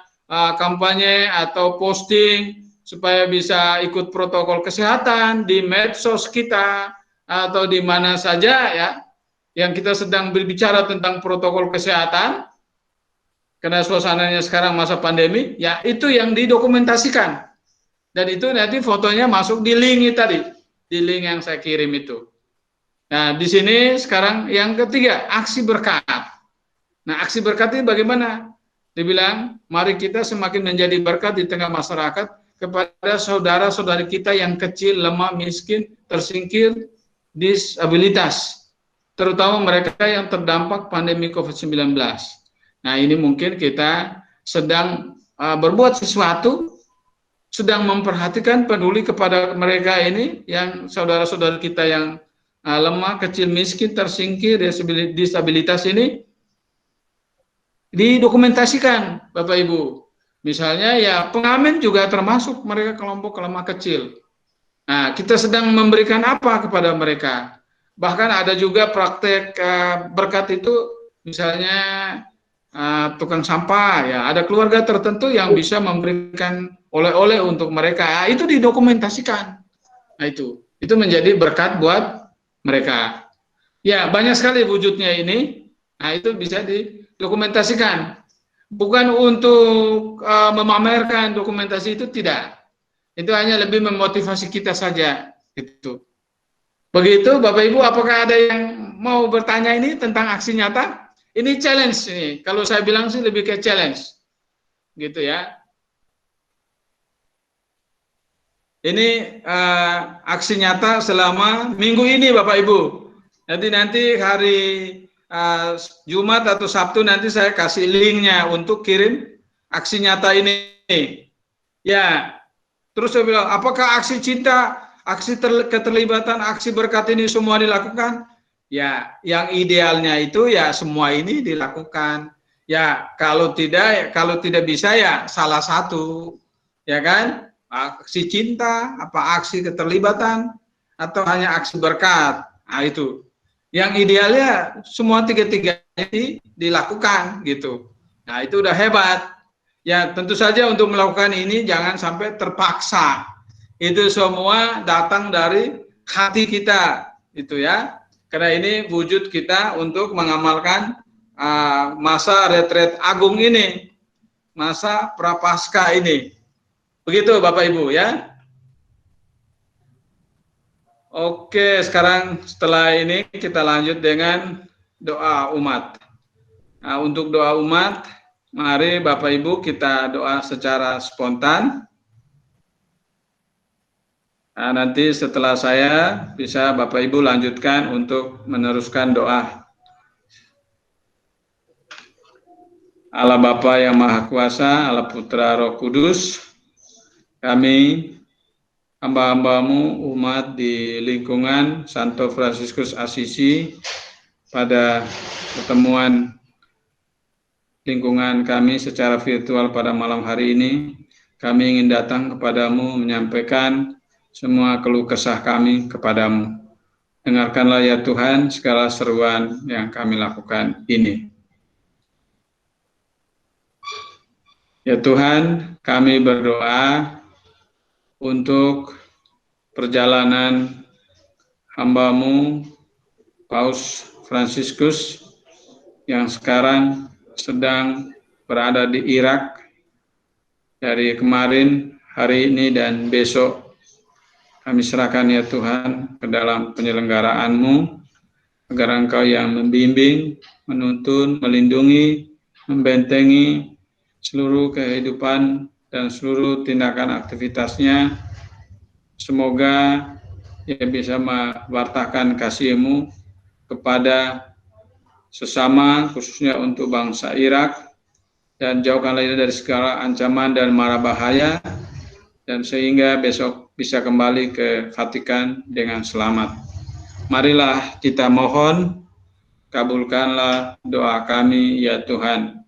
kampanye atau posting supaya bisa ikut protokol kesehatan di medsos kita atau di mana saja ya yang kita sedang berbicara tentang protokol kesehatan karena suasananya sekarang masa pandemi, ya itu yang didokumentasikan dan itu nanti fotonya masuk di link tadi, di link yang saya kirim itu. Nah, di sini sekarang yang ketiga, aksi berkat. Nah, aksi berkat ini bagaimana? Dibilang, mari kita semakin menjadi berkat di tengah masyarakat kepada saudara-saudari kita yang kecil, lemah, miskin, tersingkir, disabilitas, terutama mereka yang terdampak pandemi COVID-19. Nah, ini mungkin kita sedang berbuat sesuatu, sedang memperhatikan, peduli kepada mereka ini, yang saudara-saudari kita yang lemah, kecil, miskin, tersingkir, disabilitas ini, didokumentasikan, Bapak Ibu. Misalnya ya pengamen juga termasuk mereka kelompok lemah kecil. Nah, kita sedang memberikan apa kepada mereka? Bahkan ada juga praktek berkat itu, misalnya tukang sampah, ya ada keluarga tertentu yang bisa memberikan oleh-oleh untuk mereka. Itu didokumentasikan. Nah, itu menjadi berkat buat mereka. Ya, banyak sekali wujudnya ini. Nah, itu bisa didokumentasikan. Bukan untuk memamerkan dokumentasi itu, tidak. Itu hanya lebih memotivasi kita saja. Gitu. Begitu, Bapak Ibu, apakah ada yang mau bertanya ini tentang aksi nyata? Ini challenge ini. Kalau saya bilang sih lebih ke challenge. Gitu ya. Ini aksi nyata selama minggu ini, Bapak Ibu. Nanti hari Jumat atau Sabtu nanti saya kasih linknya untuk kirim aksi nyata ini. Ya, terus saya bilang, apakah aksi cinta, aksi keterlibatan, aksi berkat ini semua dilakukan? Ya, yang idealnya itu ya semua ini dilakukan. Ya, kalau tidak bisa ya salah satu, ya kan? Aksi cinta, apa aksi keterlibatan, atau hanya aksi berkat. Nah, itu. Yang idealnya semua tiga-tiganya dilakukan gitu. Nah, itu udah hebat. Ya, tentu saja untuk melakukan ini jangan sampai terpaksa. Itu semua datang dari hati kita, itu ya. Karena ini wujud kita untuk mengamalkan masa retret agung ini, masa prapaskah ini. Begitu Bapak Ibu ya. Oke, sekarang setelah ini kita lanjut dengan doa umat. Nah, untuk doa umat, mari Bapak Ibu kita doa secara spontan. Nah, nanti setelah saya bisa Bapak Ibu lanjutkan untuk meneruskan doa. Allah Bapa yang Maha Kuasa, Allah Putra Roh Kudus, kami hamba-hambamu umat di lingkungan Santo Fransiskus Assisi pada pertemuan lingkungan kami secara virtual pada malam hari ini, kami ingin datang kepadamu menyampaikan semua keluh kesah kami kepadamu. Dengarkanlah ya Tuhan segala seruan yang kami lakukan ini. Ya Tuhan, kami berdoa untuk perjalanan hamba-Mu Paus Fransiskus yang sekarang sedang berada di Irak dari kemarin, hari ini dan besok. Kami serahkan ya Tuhan ke dalam penyelenggaraan-Mu, agar Engkau yang membimbing, menuntun, melindungi, membentengi seluruh kehidupan dan seluruh tindakan aktivitasnya. Semoga ia bisa mewartakan kasih-Mu kepada sesama, khususnya untuk bangsa Irak, dan jauhkanlah ia dari segala ancaman dan mara bahaya, dan sehingga besok bisa kembali ke Vatikan dengan selamat. Marilah kita mohon, kabulkanlah doa kami ya Tuhan.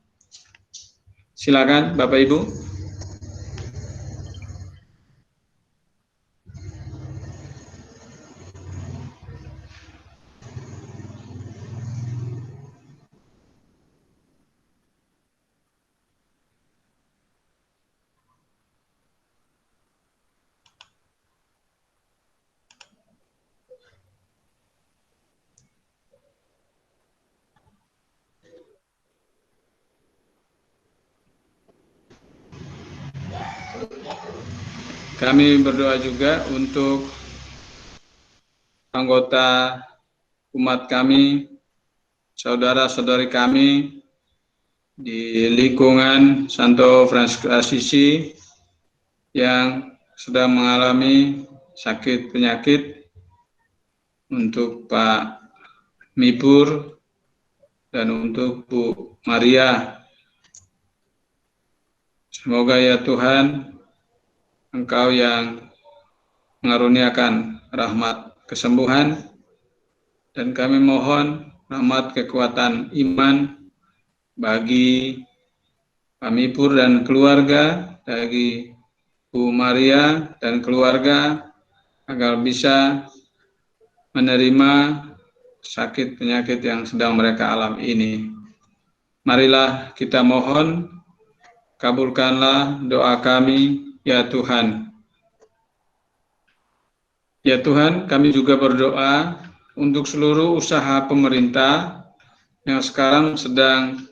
Silakan Bapak Ibu. Kami berdoa juga untuk anggota umat kami, saudara-saudari kami di lingkungan Santo Fransiskus Assisi yang sedang mengalami sakit penyakit, untuk Pak Mipur dan untuk Bu Maria. Semoga ya Tuhan, Engkau yang mengaruniakan rahmat kesembuhan, dan kami mohon rahmat kekuatan iman bagi Pak Mipur dan keluarga, bagi Bu Maria dan keluarga, agar bisa menerima sakit penyakit yang sedang mereka alami ini. Marilah kita mohon, kabulkanlah doa kami ya Tuhan. Ya Tuhan, kami juga berdoa untuk seluruh usaha pemerintah yang sekarang sedang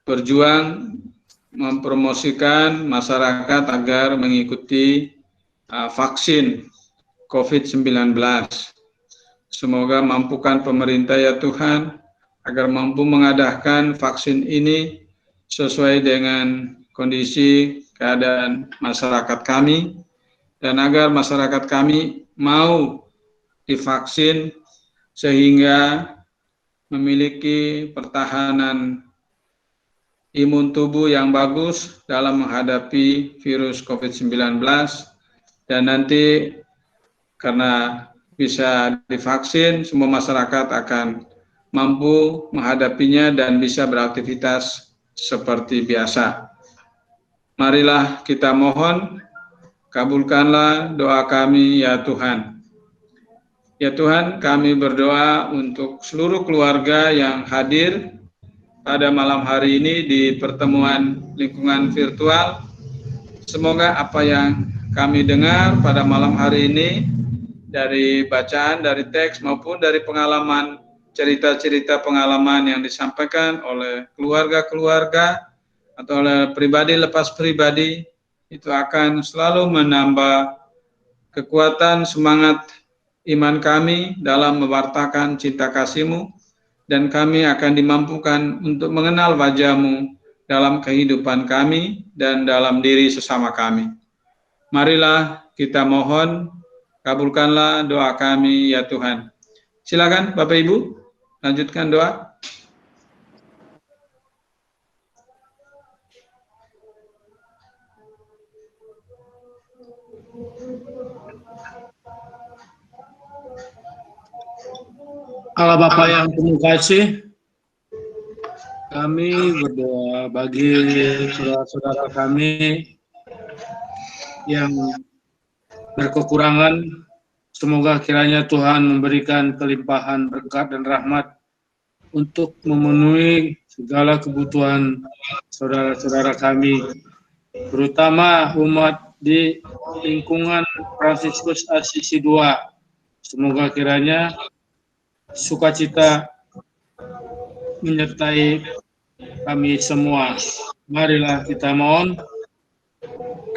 berjuang mempromosikan masyarakat agar mengikuti vaksin COVID-19. Semoga mampukan pemerintah ya Tuhan, agar mampu mengadakan vaksin ini sesuai dengan kondisi keadaan masyarakat kami, dan agar masyarakat kami mau divaksin sehingga memiliki pertahanan imun tubuh yang bagus dalam menghadapi virus COVID-19, dan nanti karena bisa divaksin, semua masyarakat akan mampu menghadapinya dan bisa beraktivitas seperti biasa. Marilah kita mohon, kabulkanlah doa kami ya Tuhan. Ya Tuhan, kami berdoa untuk seluruh keluarga yang hadir pada malam hari ini di pertemuan lingkungan virtual. Semoga apa yang kami dengar pada malam hari ini dari bacaan, dari teks maupun dari pengalaman, cerita-cerita pengalaman yang disampaikan oleh keluarga-keluarga atau oleh pribadi lepas pribadi, itu akan selalu menambah kekuatan semangat iman kami dalam mewartakan cinta kasih-Mu, dan kami akan dimampukan untuk mengenal wajah-Mu dalam kehidupan kami dan dalam diri sesama kami. Marilah kita mohon, kabulkanlah doa kami ya Tuhan. Silakan Bapak Ibu, lanjutkan doa. Allah Bapa yang penuh kasih, kami berdoa bagi saudara-saudara kami yang berkekurangan. Semoga kiranya Tuhan memberikan kelimpahan berkat dan rahmat untuk memenuhi segala kebutuhan saudara-saudara kami, terutama umat di lingkungan Fransiskus Assisi II. Semoga kiranya sukacita menyertai kami semua. Marilah kita mohon.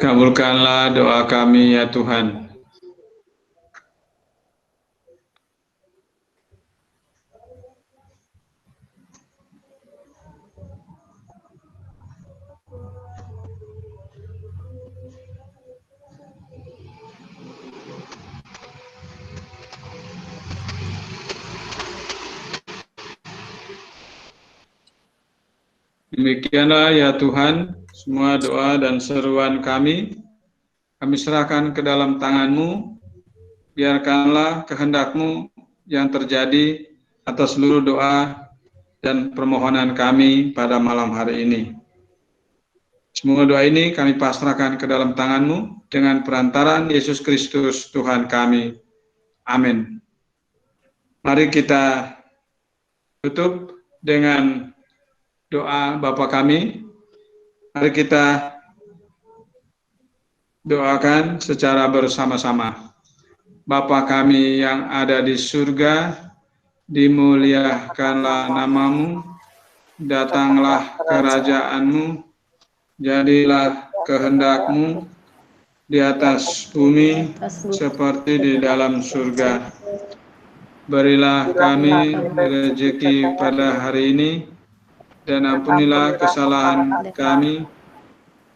Kabulkanlah doa kami ya Tuhan. Demikianlah ya Tuhan, semua doa dan seruan kami serahkan ke dalam tangan-Mu. Biarkanlah kehendak-Mu yang terjadi atas seluruh doa dan permohonan kami pada malam hari ini. Semua doa ini kami pasrahkan ke dalam tangan-Mu dengan perantaraan Yesus Kristus Tuhan kami. Amin. Mari kita tutup dengan doa Bapa kami. Mari kita doakan secara bersama-sama. Bapa kami yang ada di surga, dimuliakanlah nama-Mu, datanglah kerajaan-Mu, jadilah kehendak-Mu di atas bumi seperti di dalam surga. Berilah kami rezeki pada hari ini, dan ampunilah kesalahan kami,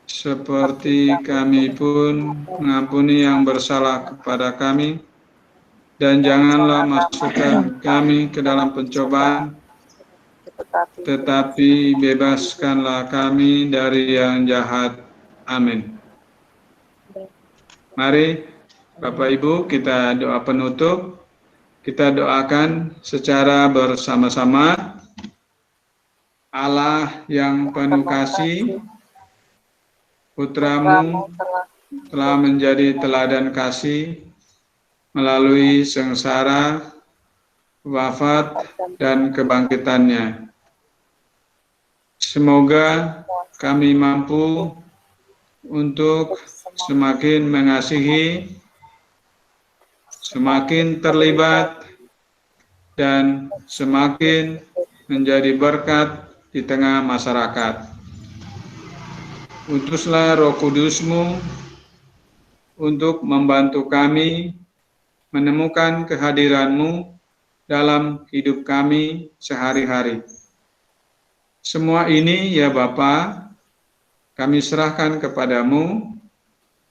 seperti kami pun mengampuni yang bersalah kepada kami. Dan janganlah masukkan kami ke dalam pencobaan, tetapi bebaskanlah kami dari yang jahat. Amin. Mari Bapak Ibu, kita doa penutup. Kita doakan secara bersama-sama. Allah yang penuh kasih, Putra-Mu telah menjadi teladan kasih melalui sengsara, wafat, dan kebangkitannya. Semoga kami mampu untuk semakin mengasihi, semakin terlibat, dan semakin menjadi berkat di tengah masyarakat. Utuslah Roh Kudus-Mu untuk membantu kami menemukan kehadiran-Mu dalam hidup kami sehari-hari. Semua ini ya Bapa, kami serahkan kepadamu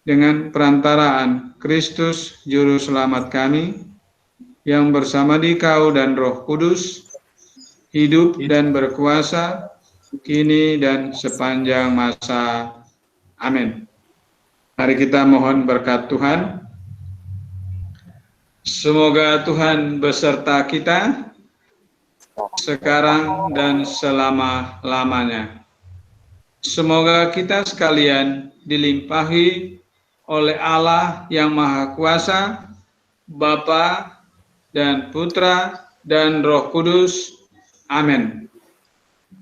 dengan perantaraan Kristus Juru Selamat kami, yang bersama Dikau dan Roh Kudus, hidup dan berkuasa, kini dan sepanjang masa. Amin. Mari kita mohon berkat Tuhan. Semoga Tuhan beserta kita sekarang dan selama-lamanya. Semoga kita sekalian dilimpahi oleh Allah yang Maha Kuasa, Bapa dan Putra dan Roh Kudus. Amin.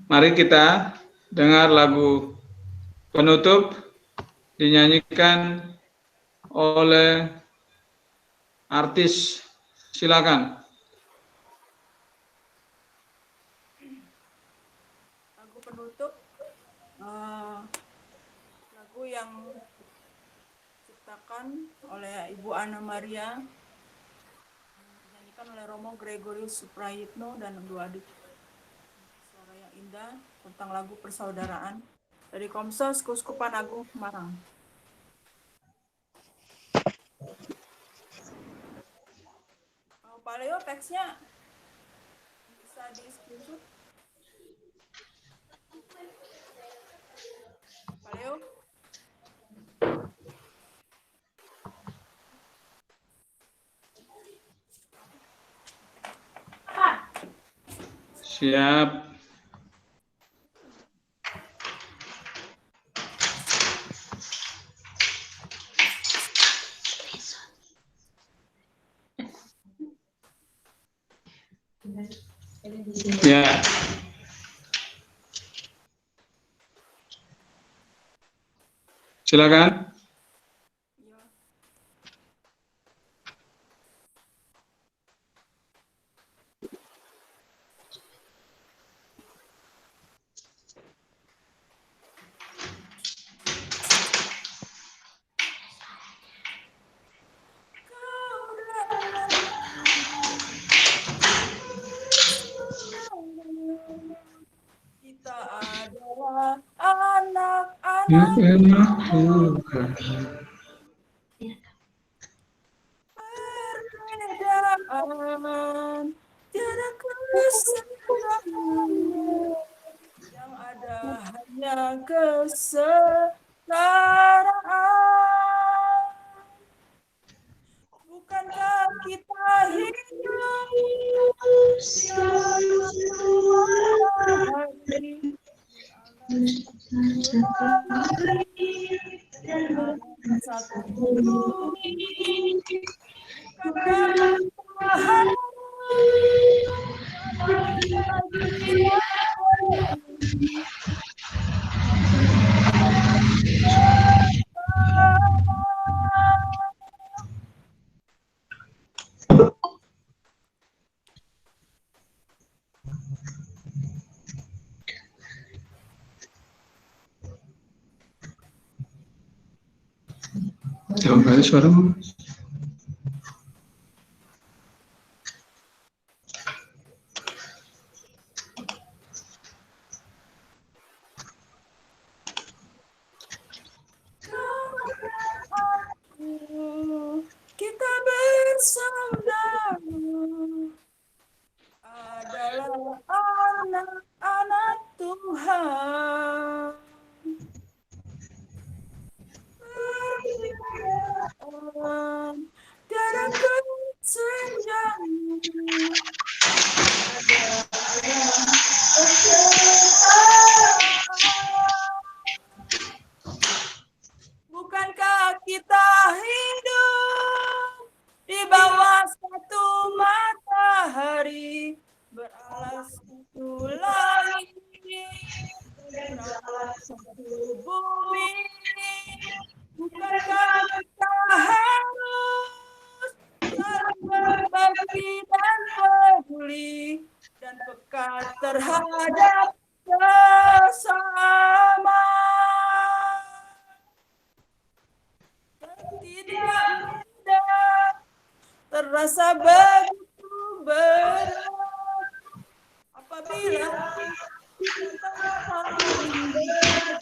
mari kita dengar lagu penutup dinyanyikan oleh artis. Silakan. Lagu penutup, lagu yang diciptakan oleh Ibu Ana Maria, dinyanyikan oleh Romo Gregorius Suprayitno dan dua adik. Suara yang indah tentang lagu persaudaraan dari Komsos Keuskupan Agung Semarang. Pak Leo, teksnya bisa di screenshot. Pak Leo. Siap. Ya. Silakan. Kita adalah anak-anak Tuhan. Perbedaan tiada kesetaraan, yang ada hanya kesetaraan. Bukankah kita hidup satu bumi, bukankah kita harus Jauh kali suaramu. kita bersaudara adalah anak-anak Tuhan. Perbedaan tiada kesenjangan, bukankah kita hidup di bawah satu matahari, beralas satu langit, beralas satu bumi? Bukankah kita harus saling berbakti dan peduli dan peka terhadap sesama? Tidak mudah, terasa begitu berat apabila kita saling berbakti,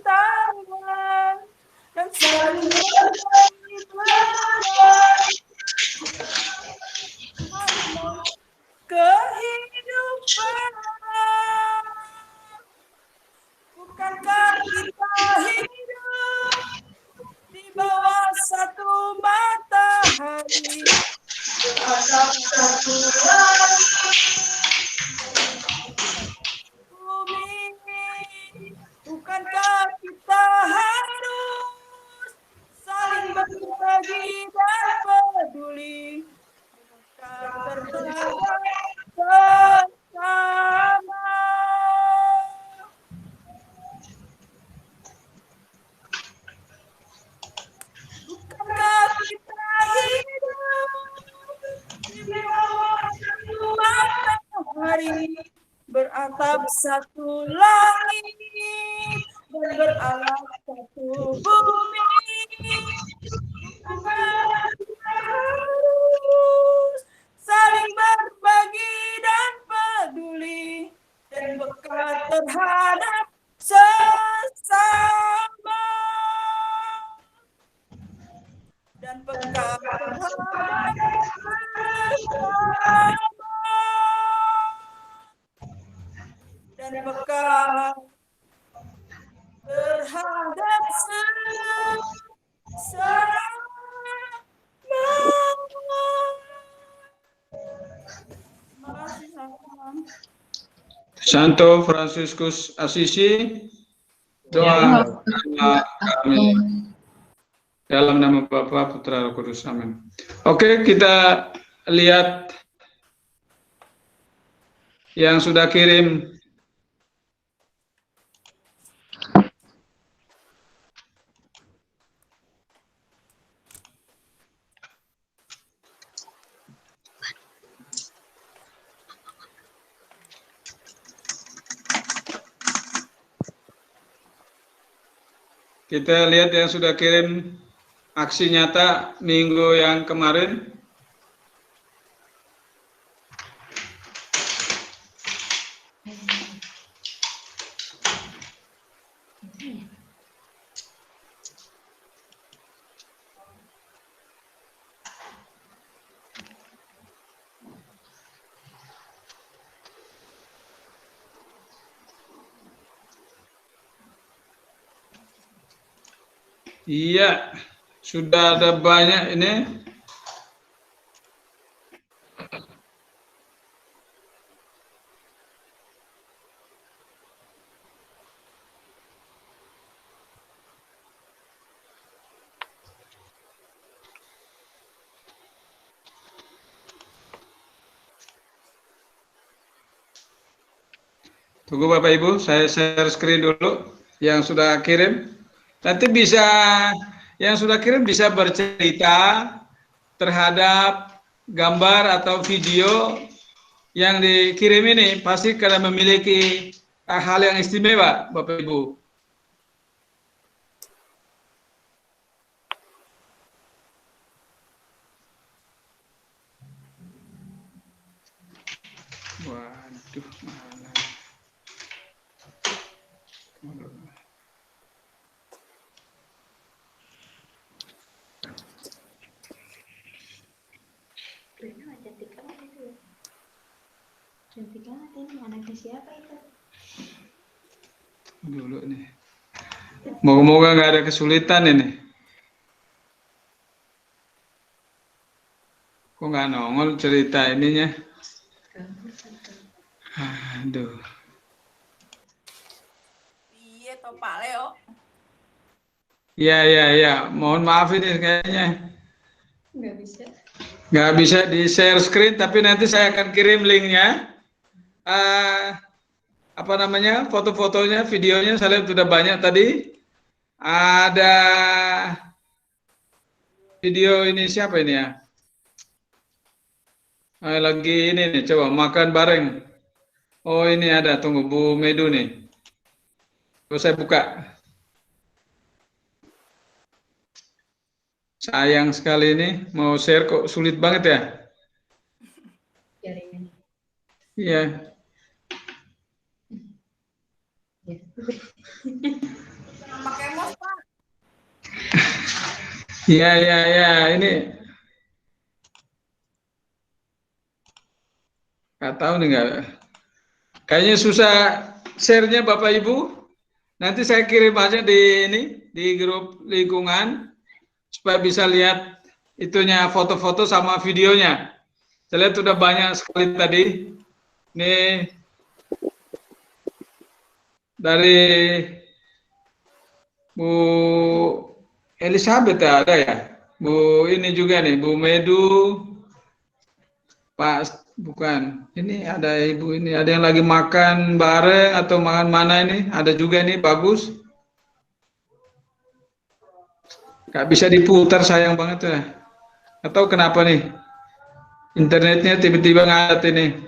tangan dan saling berbagi kehidupan. Bukankah kita hidup di bawah beratap satu langit dan beralat satu bumi. Harus saling berbagi dan peduli dan peka terhadap sesama dan peka terhadap sesama dan peka terhadap sesama. Santo Fransiskus Assisi, doa kami. Dalam nama Bapa, Putra, Roh Kudus. Amin. Oke, kita lihat yang sudah kirim. Kita lihat yang sudah kirim aksi nyata minggu yang kemarin. Iya, sudah ada banyak ini. Tunggu Bapak Ibu, saya share screen dulu yang sudah kirim. Nanti bisa, yang sudah kirim bisa bercerita terhadap gambar atau video yang dikirim ini. Pasti karena memiliki hal yang istimewa, Bapak Ibu. Waduh, mana? Cantik banget itu ya. Cantik banget ini, anaknya siapa itu? Dulu nih. Moga-moga nggak ada kesulitan ini. Kok nggak nongol cerita ininya? Aduh. Iya toh Pak Leo. Ya. Mohon maaf ini kayaknya. Nggak bisa. Nggak bisa di share screen, tapi nanti saya akan kirim linknya. Apa namanya, foto-fotonya, videonya saya lihat sudah banyak tadi. Ada video ini siapa ini ya? Lagi ini nih, coba makan bareng. Oh ini ada, tunggu Bu Medu nih. Coba saya buka. Sayang sekali ini, mau share kok sulit banget ya. Jaringan. Iya. Pakai mouse Pak. Iya, ini. Nggak tahu nih nggak. Kayaknya susah share-nya Bapak Ibu. Nanti saya kirim aja di ini, di grup lingkungan. Supaya bisa lihat itunya foto-foto sama videonya. Saya lihat sudah banyak sekali tadi. Ini dari Bu Elizabeth ya, ada ya. Bu ini juga nih, Bu Medu. Pak, bukan. Ini ada Ibu ini, ada yang lagi makan bareng atau makan mana ini? Ada juga nih, bagus. Gak bisa diputar, sayang banget ya. Atau kenapa nih? Internetnya tiba-tiba ngadat ini.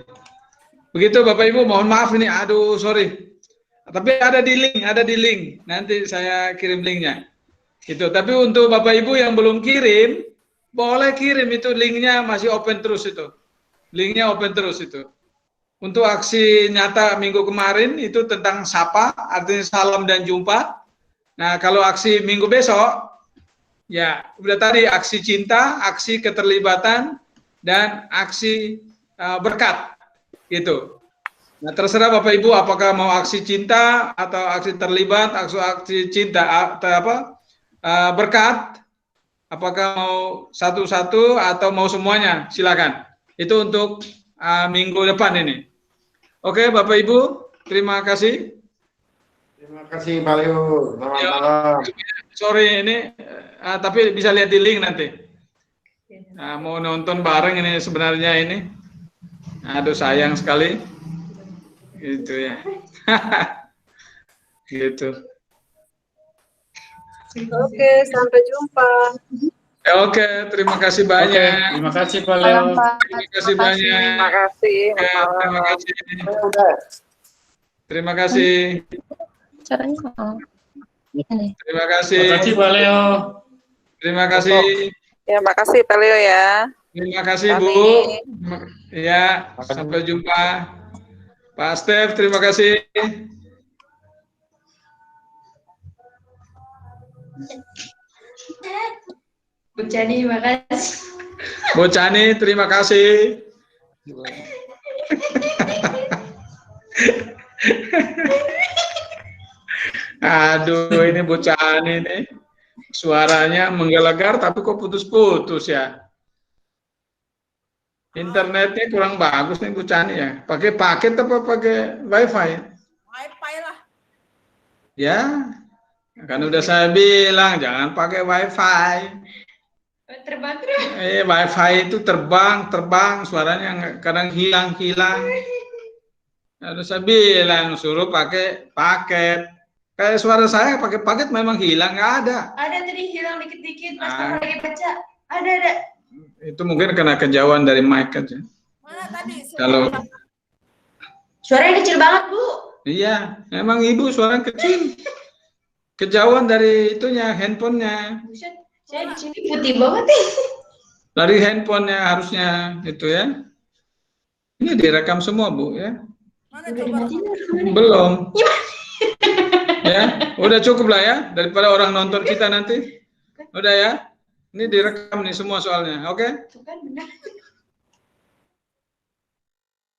Begitu Bapak Ibu, mohon maaf ini, aduh sorry. Tapi ada di link, nanti saya kirim linknya. Itu. Tapi untuk Bapak Ibu yang belum kirim, boleh kirim itu linknya masih open terus itu. Linknya open terus itu. Untuk aksi nyata minggu kemarin itu tentang sapa, artinya salam dan jumpa. Nah kalau aksi minggu besok, ya udah tadi aksi cinta, aksi keterlibatan, dan aksi berkat, gitu. Nah terserah Bapak Ibu apakah mau aksi cinta atau aksi terlibat, aksi cinta atau apa berkat, apakah mau satu-satu atau mau semuanya, silakan. Itu untuk minggu depan ini. Oke Bapak Ibu, terima kasih. Terima kasih Pak Leo. Selamat malam. Sorry ini, tapi bisa lihat di link nanti. Nah, mau nonton bareng ini sebenarnya ini. Aduh sayang sekali. Gitu ya. Gitu. Oke, sampai jumpa. Oke, terima kasih banyak. Terima kasih Pak Leo. Terima kasih banyak. Terima kasih. Terima kasih. Terima kasih. Caranya Terima kasih. Terima kasih Pak Leo. Terima kasih. Ya, makasih Pak Leo ya. Terima kasih Bu. Ya, sampai jumpa. Pak Stef, terima kasih. Bu Cani, terima kasih. Bu Cani, terima kasih. Aduh, ini Bu Cani nih. Suaranya menggelegar tapi kok putus-putus ya. Internetnya kurang bagus nih Bu Cani ya. Pakai paket apa pakai wifi? Wifi lah. Ya, kan udah saya bilang jangan pakai wifi. Terbang. Wifi itu terbang, suaranya kadang hilang. Udah saya bilang suruh pakai paket. Kayak suara saya pakai paket memang hilang, nggak ada. Ada tadi hilang dikit-dikit pas lagi baca. Ada. Itu mungkin karena kejauhan dari mic aja. Mana tadi? Kalau Suaranya kecil banget, Bu. iya, memang Ibu suara kecil. Kejauhan dari itunya, handphonenya. Buset, saya di sini putih banget nih. Dari handphonenya harusnya itu ya. Ini direkam semua Bu ya. Belum. Ya, udah cukup lah ya daripada orang nonton kita nanti. Udah ya. Ini direkam nih semua soalnya, oke?